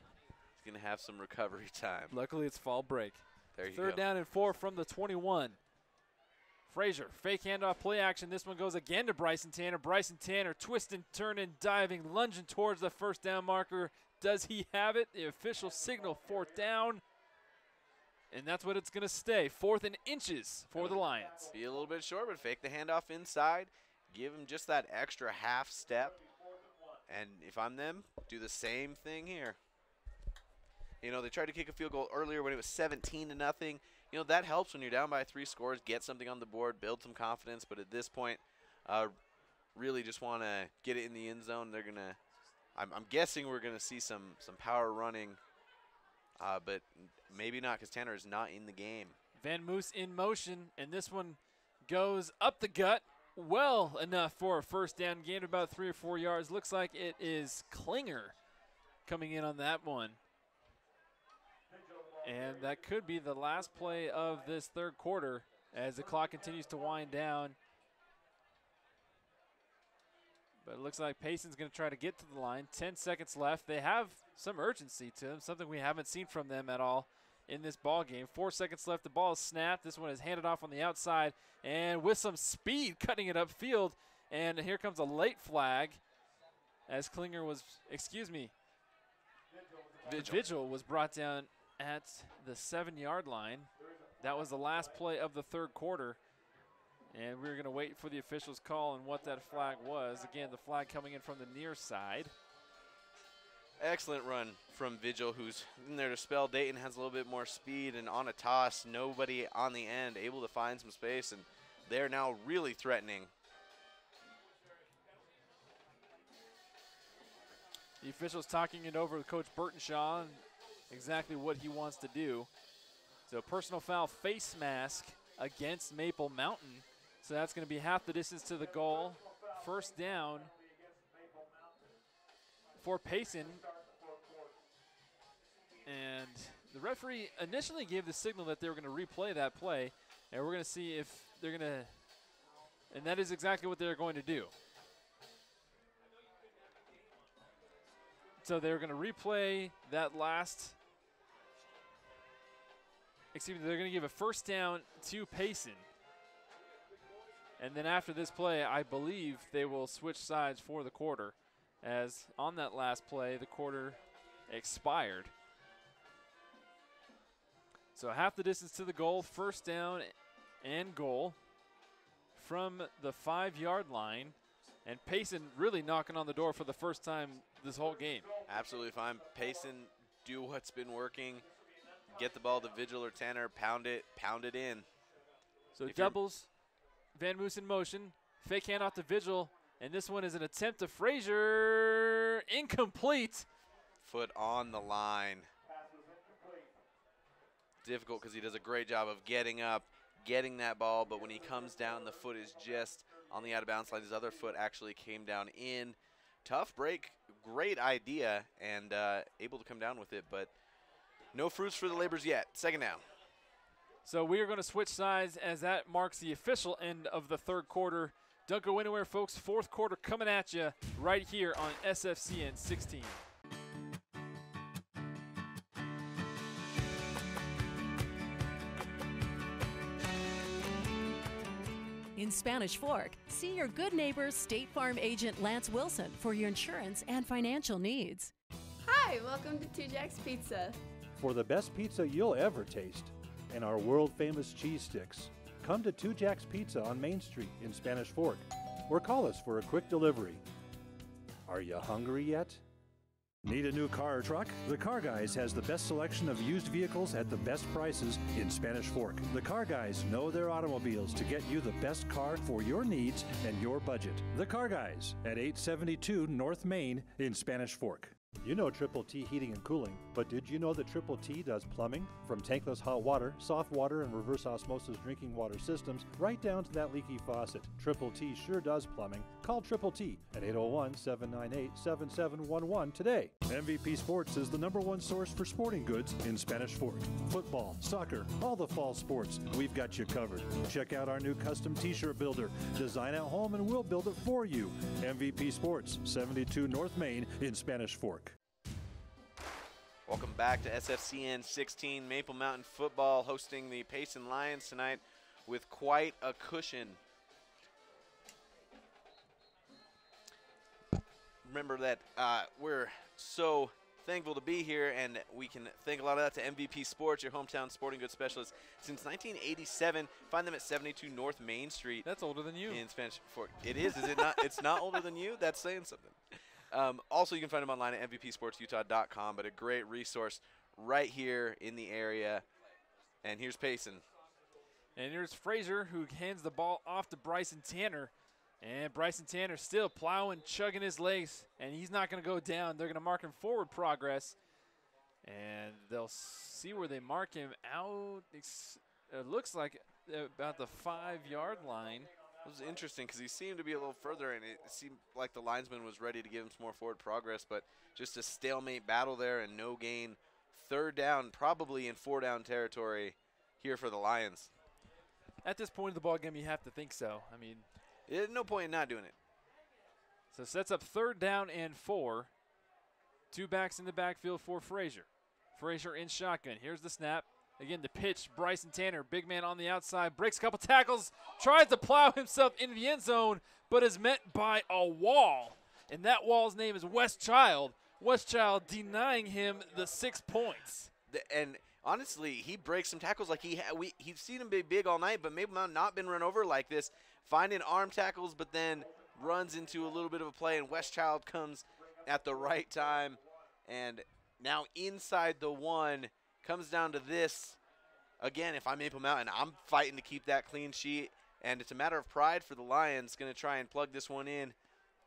[SPEAKER 3] going to have some recovery time.
[SPEAKER 1] Luckily, it's fall break.
[SPEAKER 3] There you
[SPEAKER 1] Third
[SPEAKER 3] go.
[SPEAKER 1] down and 4 from the 21. Frazier, fake handoff, play action. This one goes again to Bryson Tanner. Bryson Tanner twisting, turning, diving, lunging towards the first down marker. Does he have it? The official signal, 4th down. And that's what it's going to stay. 4th and inches for the Lions.
[SPEAKER 3] Be a little bit short, but fake the handoff inside. Give him just that extra half step. And if I'm them, do the same thing here. You know, they tried to kick a field goal earlier when it was 17-0. You know, that helps when you're down by 3 scores, get something on the board, build some confidence. But at this point, really just want to get it in the end zone. They're going to, I'm guessing we're going to see some power running, but maybe not because Tanner is not in the game.
[SPEAKER 1] Van Moose in motion, and this one goes up the gut well enough for a first down, gained about 3 or 4 yards. Looks like it is Klinger coming in on that one. And that could be the last play of this third quarter as the clock continues to wind down. But it looks like Payson's going to try to get to the line. 10 seconds left. They have some urgency to them, something we haven't seen from them at all in this ball game. 4 seconds left. The ball is snapped. This one is handed off on the outside. And with some speed, cutting it upfield. And here comes a late flag as Klinger was, Vigil was brought down at the 7-yard line. That was the last play of the third quarter. And we're going to wait for the official's call and what that flag was. Again, the flag coming in from the near side.
[SPEAKER 3] Excellent run from Vigil, who's in there to spell. Dayton has a little bit more speed, and on a toss, nobody on the end, able to find some space, and they're now really threatening.
[SPEAKER 1] The official's talking it over with Coach Burtonshaw and exactly what he wants to do. So personal foul, face mask against Maple Mountain. So that's going to be half the distance to the goal. First down for Payson. And the referee initially gave the signal that they were going to replay that play. And we're going to see if they're going to, and that is exactly what they're going to do. So they're going to replay that last, they're going to give a first down to Payson. And then after this play, I believe they will switch sides for the quarter, as on that last play, the quarter expired. So half the distance to the goal, first down and goal from the 5-yard line. And Payson really knocking on the door for the first time this whole game.
[SPEAKER 3] Absolutely fine. Payson, do what's been working. Get the ball to Vigil or Tanner, pound it in.
[SPEAKER 1] So doubles, Van Moose in motion, fake handoff to Vigil, and this one is an attempt to Frazier, incomplete.
[SPEAKER 3] Foot on the line. Difficult because he does a great job of getting up, getting that ball, but when he comes down, the foot is just on the out-of-bounds line. His other foot actually came down in. Tough break, great idea, and able to come down with it, but no fruits for the labors yet. Second down.
[SPEAKER 1] So we are going to switch sides as that marks the official end of the third quarter. Don't go anywhere, folks. Fourth quarter coming at you right here on SFCN 16.
[SPEAKER 4] In Spanish Fork, see your good neighbor State Farm agent Lance Wilson for your insurance and financial needs.
[SPEAKER 5] Hi, welcome to Two Jacks Pizza.
[SPEAKER 6] For the best pizza you'll ever taste and our world-famous cheese sticks, come to Two Jacks Pizza on Main Street in Spanish Fork or call us for a quick delivery. Are you hungry yet? Need a new car or truck? The Car Guys has the best selection of used vehicles at the best prices in Spanish Fork. The Car Guys know their automobiles to get you the best car for your needs and your budget. The Car Guys at 872 North Main in Spanish Fork. You know Triple T Heating and Cooling, but did you know that Triple T does plumbing? From tankless hot water, soft water, and reverse osmosis drinking water systems, right down to that leaky faucet. Triple T sure does plumbing. Call Triple T at 801-798-7711 today. MVP Sports is the #1 source for sporting goods in Spanish Fork. Football, soccer, all the fall sports, we've got you covered. Check out our new custom t-shirt builder. Design at home and we'll build it for you. MVP Sports, 72 North Main in Spanish Fork.
[SPEAKER 3] Welcome back to SFCN 16 Maple Mountain Football, hosting the Payson Lions tonight with quite a cushion. Remember that we're so thankful to be here, and we can thank a lot of that to MVP Sports, your hometown sporting goods specialist since 1987. Find them at 72 North Main Street.
[SPEAKER 1] That's older than you.
[SPEAKER 3] In Spanish Fork. It is it not? It's not older than you? That's saying something. Also, you can find them online at mvpsportsutah.com, but a great resource right here in the area. And here's Payson.
[SPEAKER 1] And here's Frazier, who hands the ball off to Bryson Tanner. And Bryson Tanner still plowing, chugging his legs, and he's not going to go down. They're going to mark him forward progress. And they'll see where they mark him out. It looks like about the 5-yard line.
[SPEAKER 3] It was interesting because he seemed to be a little further, and it seemed like the linesman was ready to give him some more forward progress, but just a stalemate battle there and no gain. 3rd down, probably in 4-down territory here for the Lions.
[SPEAKER 1] At this point of the ball game, you have to think so. I mean,
[SPEAKER 3] there's no point in not doing it.
[SPEAKER 1] So sets up 3rd down and 4. 2 backs in the backfield for Frazier. Frazier in shotgun. Here's the snap. Again, the pitch, Bryson Tanner, big man on the outside, breaks a couple tackles, tries to plow himself into the end zone, but is met by a wall. And that wall's name is West Child. West Child denying him the 6 points.
[SPEAKER 3] And honestly, he breaks some tackles like he's seen him be big all night, but Maple Mountain not been run over like this, finding arm tackles, but then runs into a little bit of a play, and West Child comes at the right time. And now inside the 1, comes down to this. Again, if I'm Maple Mountain, I'm fighting to keep that clean sheet, and it's a matter of pride for the Lions. Going to try and plug this one in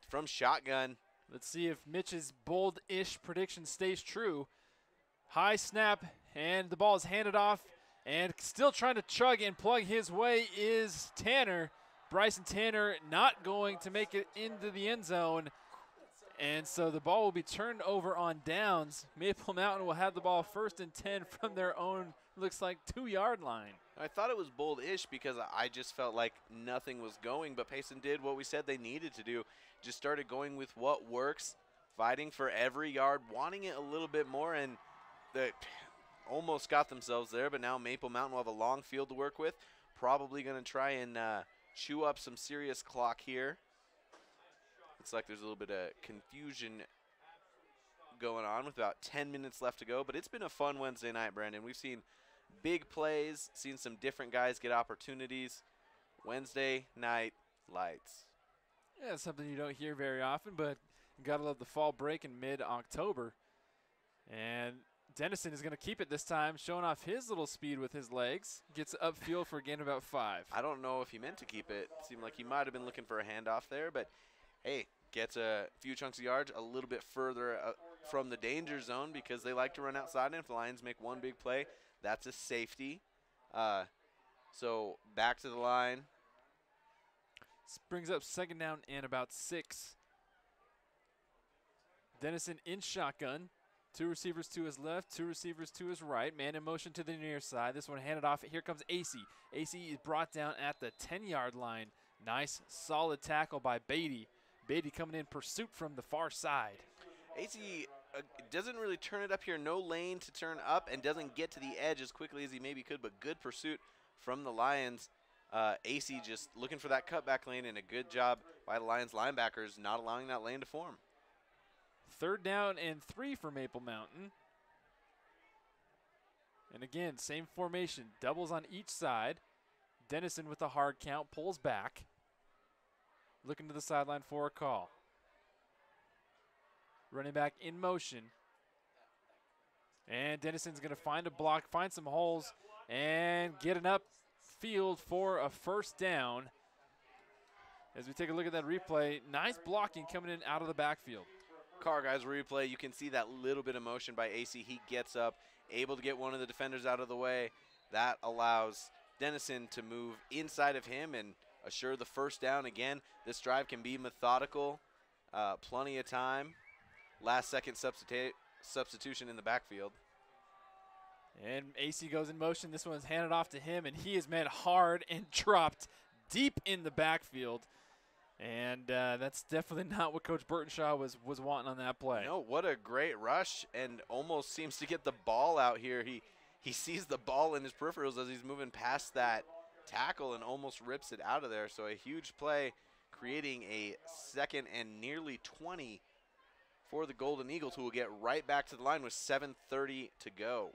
[SPEAKER 3] from shotgun.
[SPEAKER 1] Let's see if Mitch's bold-ish prediction stays true. High snap, and the ball is handed off, and still trying to chug and plug his way is Tanner. Bryson Tanner not going to make it into the end zone. And so the ball will be turned over on downs. Maple Mountain will have the ball 1st and 10 from their own, looks like, 2-yard line.
[SPEAKER 3] I thought it was bold-ish because I just felt like nothing was going, but Payson did what we said they needed to do. Just started going with what works, fighting for every yard, wanting it a little bit more, and they almost got themselves there, but now Maple Mountain will have a long field to work with. Probably going to try and chew up some serious clock here. Looks like there's a little bit of confusion going on with about 10 minutes left to go, but it's been a fun Wednesday night, Brandon. We've seen big plays, seen some different guys get opportunities. Wednesday night lights.
[SPEAKER 1] Yeah, it's something you don't hear very often, but you gotta love the fall break in mid-October. And Dennison is gonna keep it this time, showing off his little speed with his legs. Gets upfield for a gain of about 5.
[SPEAKER 3] I don't know if he meant to keep it. Seemed like he might have been looking for a handoff there, but hey, gets a few chunks of yards a little bit further from the danger zone because they like to run outside, and if the Lions make one big play, that's a safety. So back to the line.
[SPEAKER 1] Brings up 2nd down and about 6. Dennison in shotgun. 2 receivers to his left, 2 receivers to his right. Man in motion to the near side. This one handed off. Here comes AC. AC is brought down at the 10-yard line. Nice, solid tackle by Beatty. Beatty coming in pursuit from the far side.
[SPEAKER 3] AC doesn't really turn it up here. No lane to turn up and doesn't get to the edge as quickly as he maybe could, but good pursuit from the Lions. AC just looking for that cutback lane, and a good job by the Lions linebackers not allowing that lane to form.
[SPEAKER 1] 3rd down and 3 for Maple Mountain. And again, same formation, doubles on each side. Dennison with the hard count, pulls back. Looking to the sideline for a call. Running back in motion. And Dennison's going to find a block, find some holes, and get an upfield for a 1st down. As we take a look at that replay, nice blocking coming in out of the backfield.
[SPEAKER 3] Car guys replay, you can see that little bit of motion by AC. He gets up, able to get one of the defenders out of the way. That allows Dennison to move inside of him and assure the 1st down. Again, this drive can be methodical, plenty of time. Last second substitution in the backfield.
[SPEAKER 1] And AC goes in motion. This one's handed off to him, and he is met hard and dropped deep in the backfield. And that's definitely not what Coach Burtonshaw was wanting on that play.
[SPEAKER 3] No, what a great rush, and almost seems to get the ball out here. He sees the ball in his peripherals as he's moving past that tackle and almost rips it out of there. So a huge play, creating a 2nd and nearly 20 for the Golden Eagles, who will get right back to the line with 7:30 to go.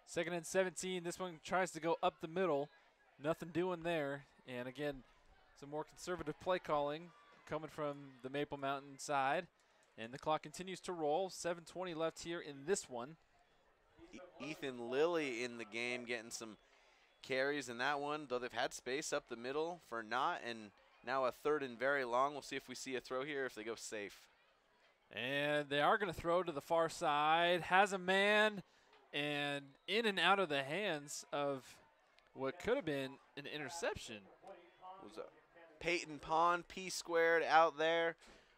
[SPEAKER 1] 2nd and 17. This one tries to go up the middle. Nothing doing there. And again, some more conservative play calling coming from the Maple Mountain side. And the clock continues to roll. 7:20 left here in this one.
[SPEAKER 3] Ethan Lilly in the game, getting some carries in that one, though they've had space up the middle for not, and now a 3rd and very long. We'll see if we see a throw here, if they go safe.
[SPEAKER 1] And they are going to throw to the far side. Has a man, and in and out of the hands of what could have been an interception.
[SPEAKER 3] It was a Peyton Pond, P squared out there.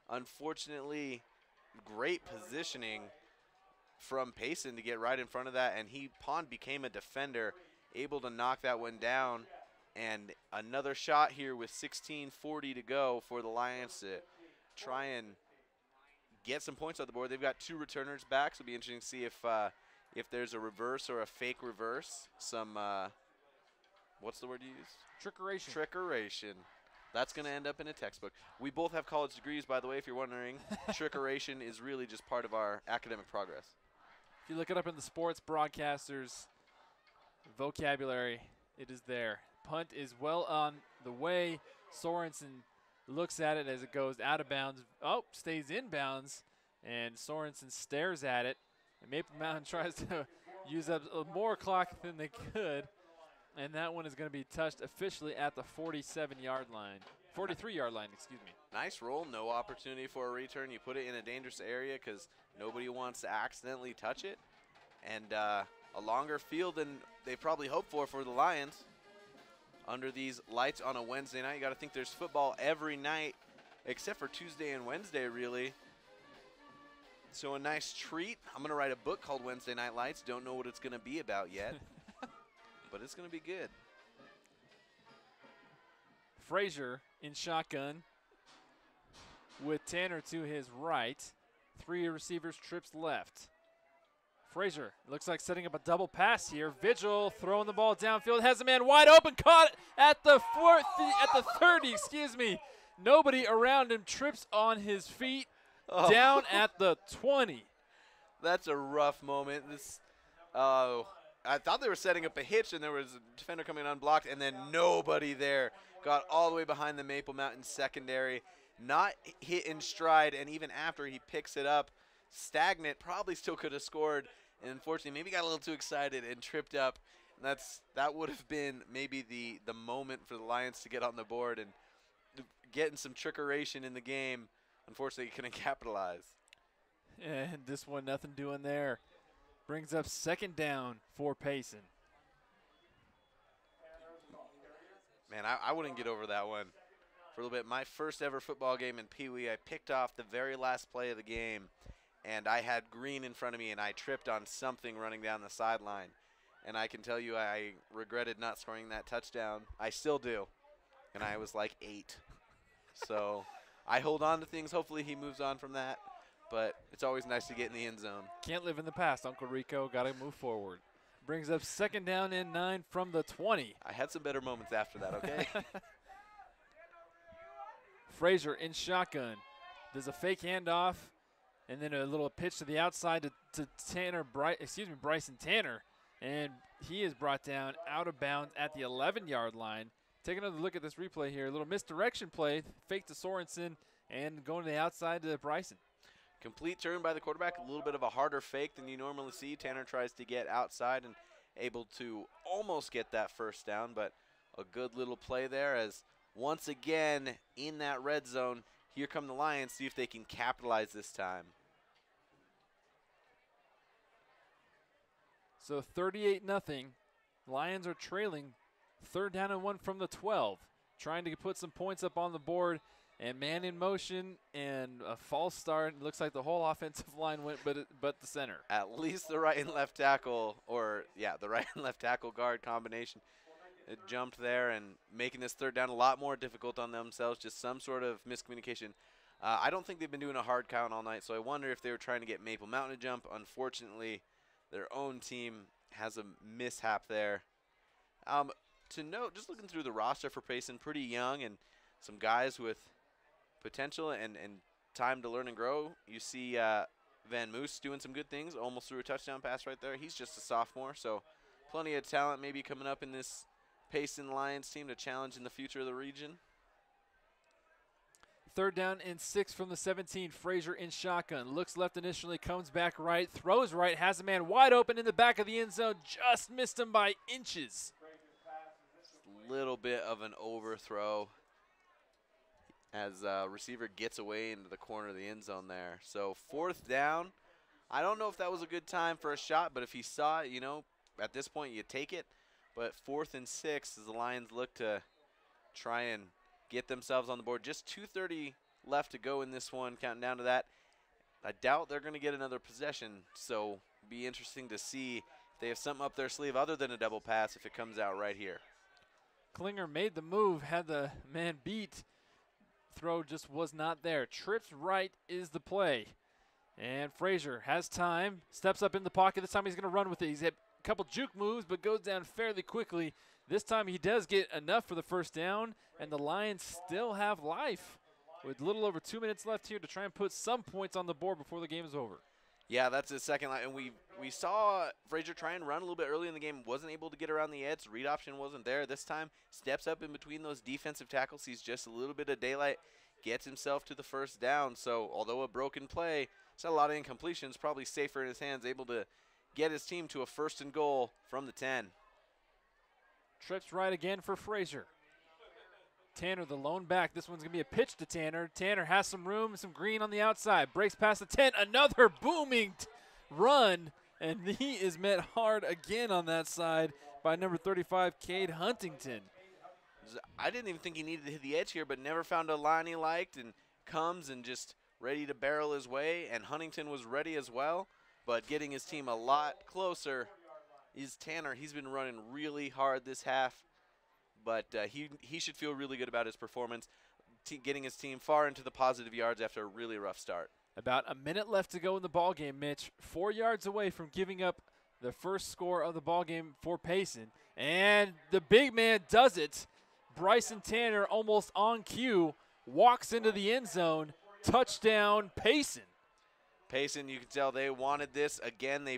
[SPEAKER 3] Unfortunately, great positioning from Payson to get right in front of that, and Pond became a defender, able to knock that one down. And another shot here with 16:40 to go for the Lions to try and get some points on the board. They've got 2 returners back, so it'll be interesting to see if there's a reverse or a fake reverse. Some what's the word you use?
[SPEAKER 1] Trickeration.
[SPEAKER 3] Trickeration. That's going to end up in a textbook. We both have college degrees, by the way, if you're wondering. Trickeration is really just part of our academic progress.
[SPEAKER 1] If you look it up in the sports broadcasters vocabulary, it is there. Punt is well on the way. Sorensen looks at it as it goes out of bounds. Oh, stays in bounds, and Sorensen stares at it. And Maple Mountain tries to use up more clock than they could. And that one is going to be touched officially at the 47-yard line. 43-yard line, excuse me.
[SPEAKER 3] Nice roll. No opportunity for a return. You put it in a dangerous area because nobody wants to accidentally touch it. And a longer field than they probably hoped for the Lions. Under these lights on a Wednesday night, you got to think there's football every night except for Tuesday and Wednesday, really. So a nice treat. I'm going to write a book called Wednesday Night Lights. Don't know what it's going to be about yet. But it's going to be good.
[SPEAKER 1] Frazier in shotgun with Tanner to his right. 3 receivers, trips left. Frazier looks like setting up a double pass here. Vigil throwing the ball downfield, has a man wide open, caught at the 30, excuse me. Nobody around him, trips on his feet, down at the 20.
[SPEAKER 3] That's a rough moment. I thought they were setting up a hitch, and there was a defender coming unblocked, and then nobody there. Got all the way behind the Maple Mountain secondary. Not hit in stride, and even after he picks it up, stagnant, probably still could have scored. And unfortunately, maybe got a little too excited and tripped up. And that would have been maybe the moment for the Lions to get on the board and getting some trickeration in the game. Unfortunately, couldn't capitalize.
[SPEAKER 1] And this one, nothing doing there. Brings up 2nd down for Payson.
[SPEAKER 3] Man, I wouldn't get over that one for a little bit. My first ever football game in Pee Wee, I picked off the very last play of the game, and I had green in front of me, and I tripped on something running down the sideline. And I can tell you I regretted not scoring that touchdown. I still do. And I was like 8. So I hold on to things. Hopefully he moves on from that. But it's always nice to get in the end zone.
[SPEAKER 1] Can't live in the past, Uncle Rico. Got to move forward. Brings up 2nd down and 9 from the 20.
[SPEAKER 3] I had some better moments after that, okay?
[SPEAKER 1] Frazier in shotgun. There's a fake handoff, and then a little pitch to the outside to Bryson Tanner. And he is brought down out of bounds at the 11-yard line. Take another look at this replay here. A little misdirection play, fake to Sorensen, and going to the outside to Bryson.
[SPEAKER 3] Complete turn by the quarterback, a little bit of a harder fake than you normally see. Tanner tries to get outside and able to almost get that 1st down, but a good little play there as once again in that red zone, here come the Lions, see if they can capitalize this time.
[SPEAKER 1] So 38-0. Lions are trailing 3rd down and 1 from the 12, trying to put some points up on the board. And man in motion and a false start. It looks like the whole offensive line went but the center.
[SPEAKER 3] At least the right and left tackle, or, yeah, the right and left tackle guard combination. jumped there and making this third down a lot more difficult on themselves, just some sort of miscommunication. I don't think they've been doing a hard count all night, so I wonder if they were trying to get Maple Mountain to jump. Unfortunately, their own team has a mishap there. To note, just looking through the roster for Payson, pretty young and some guys with potential and time to learn and grow. You see Van Moose doing some good things, almost threw a touchdown pass right there. He's just a sophomore, so plenty of talent maybe coming up in this Payson Lions team to challenge in the future of the region.
[SPEAKER 1] 3rd down and 6 from the 17. Frazier in shotgun. Looks left initially, comes back right, throws right, has a man wide open in the back of the end zone. Just missed him by inches.
[SPEAKER 3] Little bit of an overthrow as receiver gets away into the corner of the end zone there. So 4th down. I don't know if that was a good time for a shot, but if he saw it, you know, at this point you take it. But 4th and 6 as the Lions look to try and get themselves on the board. Just 2:30 left to go in this one, counting down to that. I doubt they're going to get another possession, so be interesting to see if they have something up their sleeve other than a double pass if it comes out right here.
[SPEAKER 1] Klinger made the move, had the man beat. Throw just was not there. Trips right is the play. And Frazier has time, steps up in the pocket. This time he's going to run with it. He's had a couple juke moves, but goes down fairly quickly. This time he does get enough for the 1st down, and the Lions still have life with a little over 2 minutes left here to try and put some points on the board before the game is over.
[SPEAKER 3] Yeah, that's his second line. And we saw Frazier try and run a little bit early in the game. Wasn't able to get around the edge. Read option wasn't there. This time, steps up in between those defensive tackles. He's just a little bit of daylight. Gets himself to the 1st down. So, although a broken play, it's not a lot of incompletions. Probably safer in his hands. Able to get his team to a 1st and goal from the 10.
[SPEAKER 1] Trips right again for Frazier. Tanner, the lone back. This one's going to be a pitch to Tanner. Tanner has some room, some green on the outside. Breaks past the 10. Another booming run, and he is met hard again on that side by number 35, Cade Huntington.
[SPEAKER 3] I didn't even think he needed to hit the edge here, but never found a line he liked, and comes and just ready to barrel his way, and Huntington was ready as well, but getting his team a lot closer is Tanner. He's been running really hard this half, but he should feel really good about his performance, getting his team far into the positive yards after a really rough start.
[SPEAKER 1] About a minute left to go in the ballgame, Mitch. 4 yards away from giving up the first score of the ballgame for Payson. And the big man does it. Bryson Tanner, almost on cue, walks into the end zone. Touchdown, Payson.
[SPEAKER 3] Payson, you can tell they wanted this. Again, they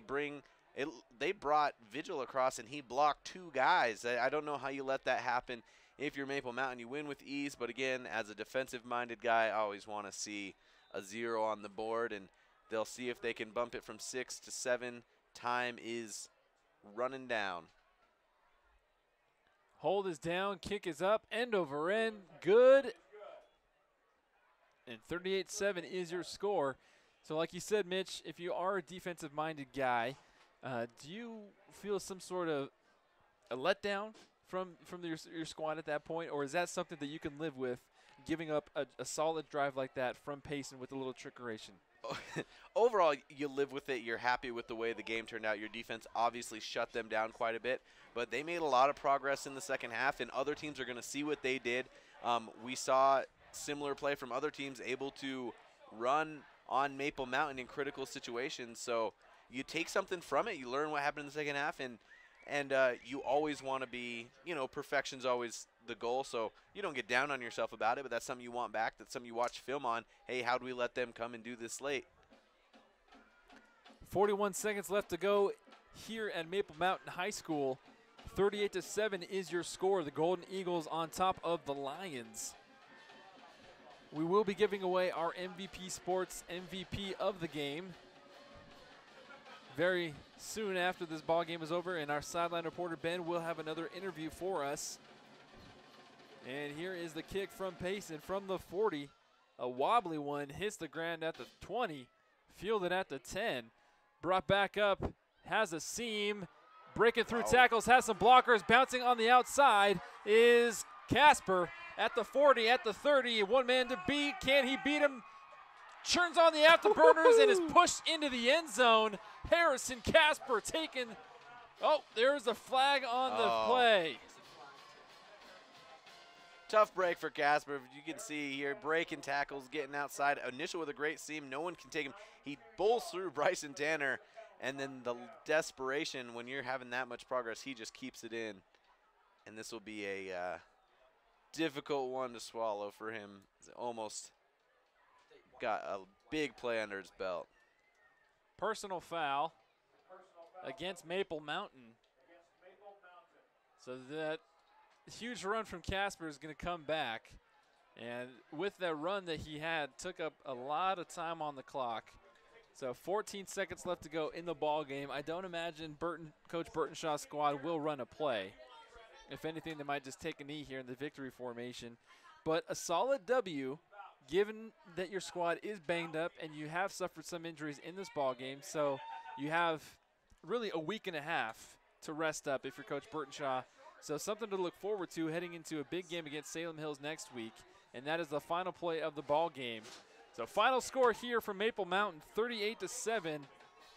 [SPEAKER 3] brought Vigil across, and he blocked 2 guys. I don't know how you let that happen. If you're Maple Mountain, you win with ease. But, again, as a defensive-minded guy, I always want to see a 0 on the board, and they'll see if they can bump it from 6 to 7. Time is running down.
[SPEAKER 1] Hold is down, kick is up, end over end, good. And 38-7 is your score. So like you said, Mitch, if you are a defensive-minded guy, do you feel some sort of a letdown from your squad at that point, or is that something that you can live with, giving up a solid drive like that from Payson with a little trickeration?
[SPEAKER 3] Overall, you live with it. You're happy with the way the game turned out. Your defense obviously shut them down quite a bit, but they made a lot of progress in the second half, and other teams are going to see what they did. We saw similar play from other teams able to run on Maple Mountain in critical situations. So you take something from it. You learn what happened in the second half, and you always want to be, perfection's always the goal. So you don't get down on yourself about it, but that's something you want back. That's something you watch film on. Hey, how do we let them come and do this late?
[SPEAKER 1] 41 seconds left to go here at Maple Mountain High School. 38-7 is your score. The Golden Eagles on top of the Lions. We will be giving away our MVP Sports MVP of the game very soon after this ball game is over, and our sideline reporter Ben will have another interview for us. And here is the kick from Payson from the 40. A wobbly one, hits the ground at the 20, fielded at the 10. Brought back up, has a seam, breaking through tackles, has some blockers, bouncing on the outside is Casper at the 40, at the 30. One man to beat. Can he beat him? Churns on the afterburners and is pushed into the end zone. Harrison Casper taken. Oh, there's a flag on the play.
[SPEAKER 3] Tough break for Casper. You can see here, breaking tackles, getting outside. Initial with a great seam. No one can take him. He bowls through Bryson Tanner, and then the desperation when you're having that much progress, he just keeps it in. And this will be a difficult one to swallow for him. He's almost got a big play under his belt.
[SPEAKER 1] Personal foul against Maple Mountain. So that huge run from Casper is going to come back. And with that run that he had, took up a lot of time on the clock. So 14 seconds left to go in the ball game. I don't imagine Coach Burtonshaw's squad will run a play. If anything, they might just take a knee here in the victory formation. But a solid W, given that your squad is banged up and you have suffered some injuries in this ball game. So you have really a week and a half to rest up if you're Coach Burtonshaw. So something to look forward to heading into a big game against Salem Hills next week. And that is the final play of the ball game. So final score here from Maple Mountain, 38-7.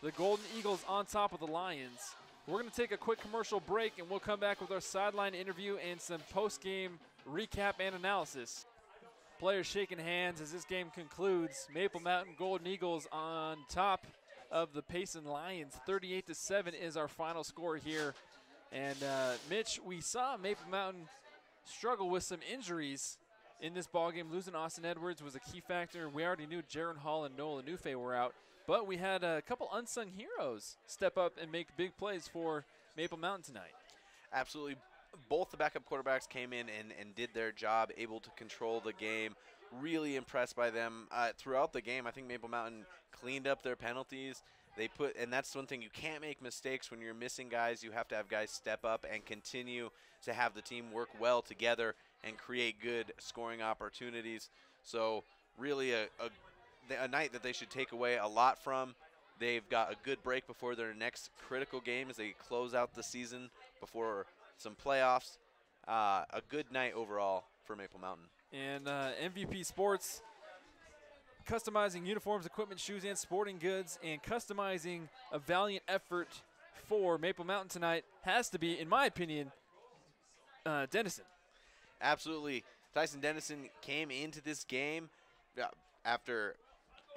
[SPEAKER 1] The Golden Eagles on top of the Lions. We're going to take a quick commercial break, and we'll come back with our sideline interview and some post-game recap and analysis. Players shaking hands as this game concludes. Maple Mountain Golden Eagles on top of the Payson Lions. 38-7 is our final score here. And Mitch, we saw Maple Mountain struggle with some injuries in this ballgame. Losing Austin Edwards was a key factor. We already knew Jaron Hall and Noah Lanufe were out. But we had a couple unsung heroes step up and make big plays for Maple Mountain tonight.
[SPEAKER 3] Absolutely. Both the backup quarterbacks came in and did their job, able to control the game. Really impressed by them. Throughout the game, I think Maple Mountain cleaned up their penalties. And that's one thing, you can't make mistakes when you're missing guys. You have to have guys step up and continue to have the team work well together and create good scoring opportunities. So really a night that they should take away a lot from. They've got a good break before their next critical game as they close out the season before some playoffs. A good night overall for Maple Mountain.
[SPEAKER 1] And MVP Sports, customizing uniforms, equipment, shoes, and sporting goods, and customizing a valiant effort for Maple Mountain tonight has to be, in my opinion, Dennison.
[SPEAKER 3] Absolutely. Tyson Dennison came into this game after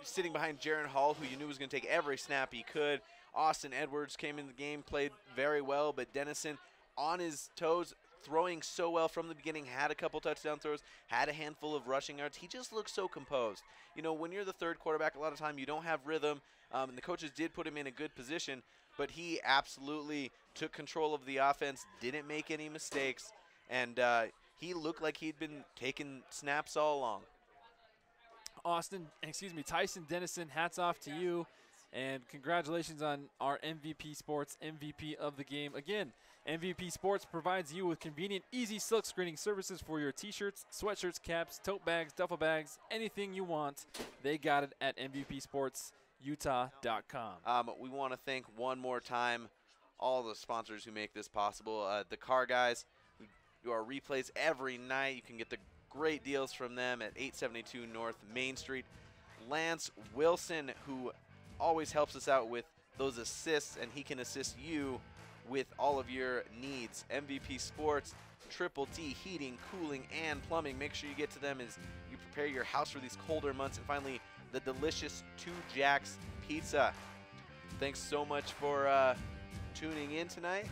[SPEAKER 3] sitting behind Jaron Hall, who you knew was going to take every snap he could. Austin Edwards came in the game, played very well, but Dennison on his toes, throwing so well from the beginning, had a couple touchdown throws, had a handful of rushing yards. He just looks so composed. You know, when you're the third quarterback, a lot of time you don't have rhythm, and the coaches did put him in a good position, but he absolutely took control of the offense, didn't make any mistakes, and he looked like he'd been taking snaps all along.
[SPEAKER 1] Tyson Dennison, hats off to you, and congratulations on our MVP Sports MVP of the game. Again, MVP Sports provides you with convenient, easy silk screening services for your t-shirts, sweatshirts, caps, tote bags, duffel bags, anything you want. They got it at MVPSportsUtah.com.
[SPEAKER 3] We want to thank one more time all the sponsors who make this possible. The Car Guys, we do our replays every night. You can get the great deals from them at 872 North Main Street. Lance Wilson, who always helps us out with those assists, and he can assist you with all of your needs. MVP Sports, Triple T Heating, Cooling, and Plumbing. Make sure you get to them as you prepare your house for these colder months. And finally, the delicious 2 Jacks Pizza. Thanks so much for tuning in tonight.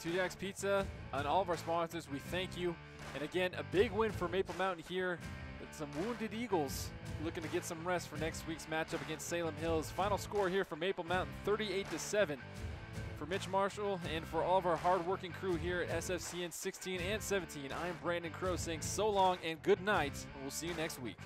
[SPEAKER 1] 2 Jacks Pizza, and all of our sponsors, we thank you. And again, a big win for Maple Mountain here. With some wounded Eagles looking to get some rest for next week's matchup against Salem Hills. Final score here for Maple Mountain, 38-7. For Mitch Marshall and for all of our hard-working crew here at SFCN 16 and 17, I'm Brandon Crow saying so long and good night, and we'll see you next week.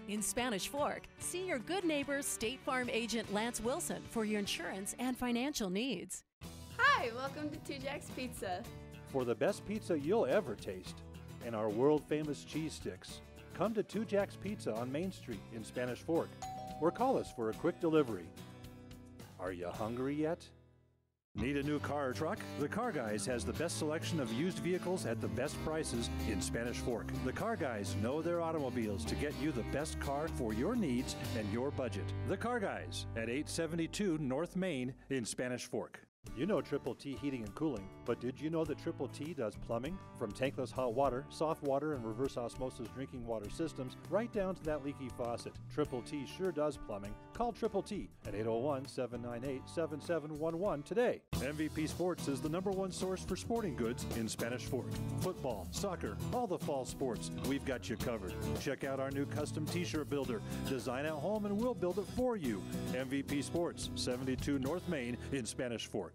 [SPEAKER 4] In Spanish Fork, see your good neighbor State Farm agent Lance Wilson for your insurance and financial needs.
[SPEAKER 5] Hi, welcome to 2 Jacks Pizza.
[SPEAKER 6] For the best pizza you'll ever taste and our world-famous cheese sticks, come to 2 Jacks Pizza on Main Street in Spanish Fork or call us for a quick delivery. Are you hungry yet? Need a new car or truck? The Car Guys has the best selection of used vehicles at the best prices in Spanish Fork. The Car Guys know their automobiles to get you the best car for your needs and your budget. The Car Guys at 872 North Main in Spanish Fork. You know Triple T Heating and Cooling, but did you know that Triple T does plumbing? From tankless hot water, soft water, and reverse osmosis drinking water systems, right down to that leaky faucet. Triple T sure does plumbing. Call Triple T at 801-798-7711 today. MVP Sports is the #1 source for sporting goods in Spanish Fork. Football, soccer, all the fall sports, we've got you covered. Check out our new custom t-shirt builder. Design at home and we'll build it for you. MVP Sports, 72 North Main in Spanish Fork.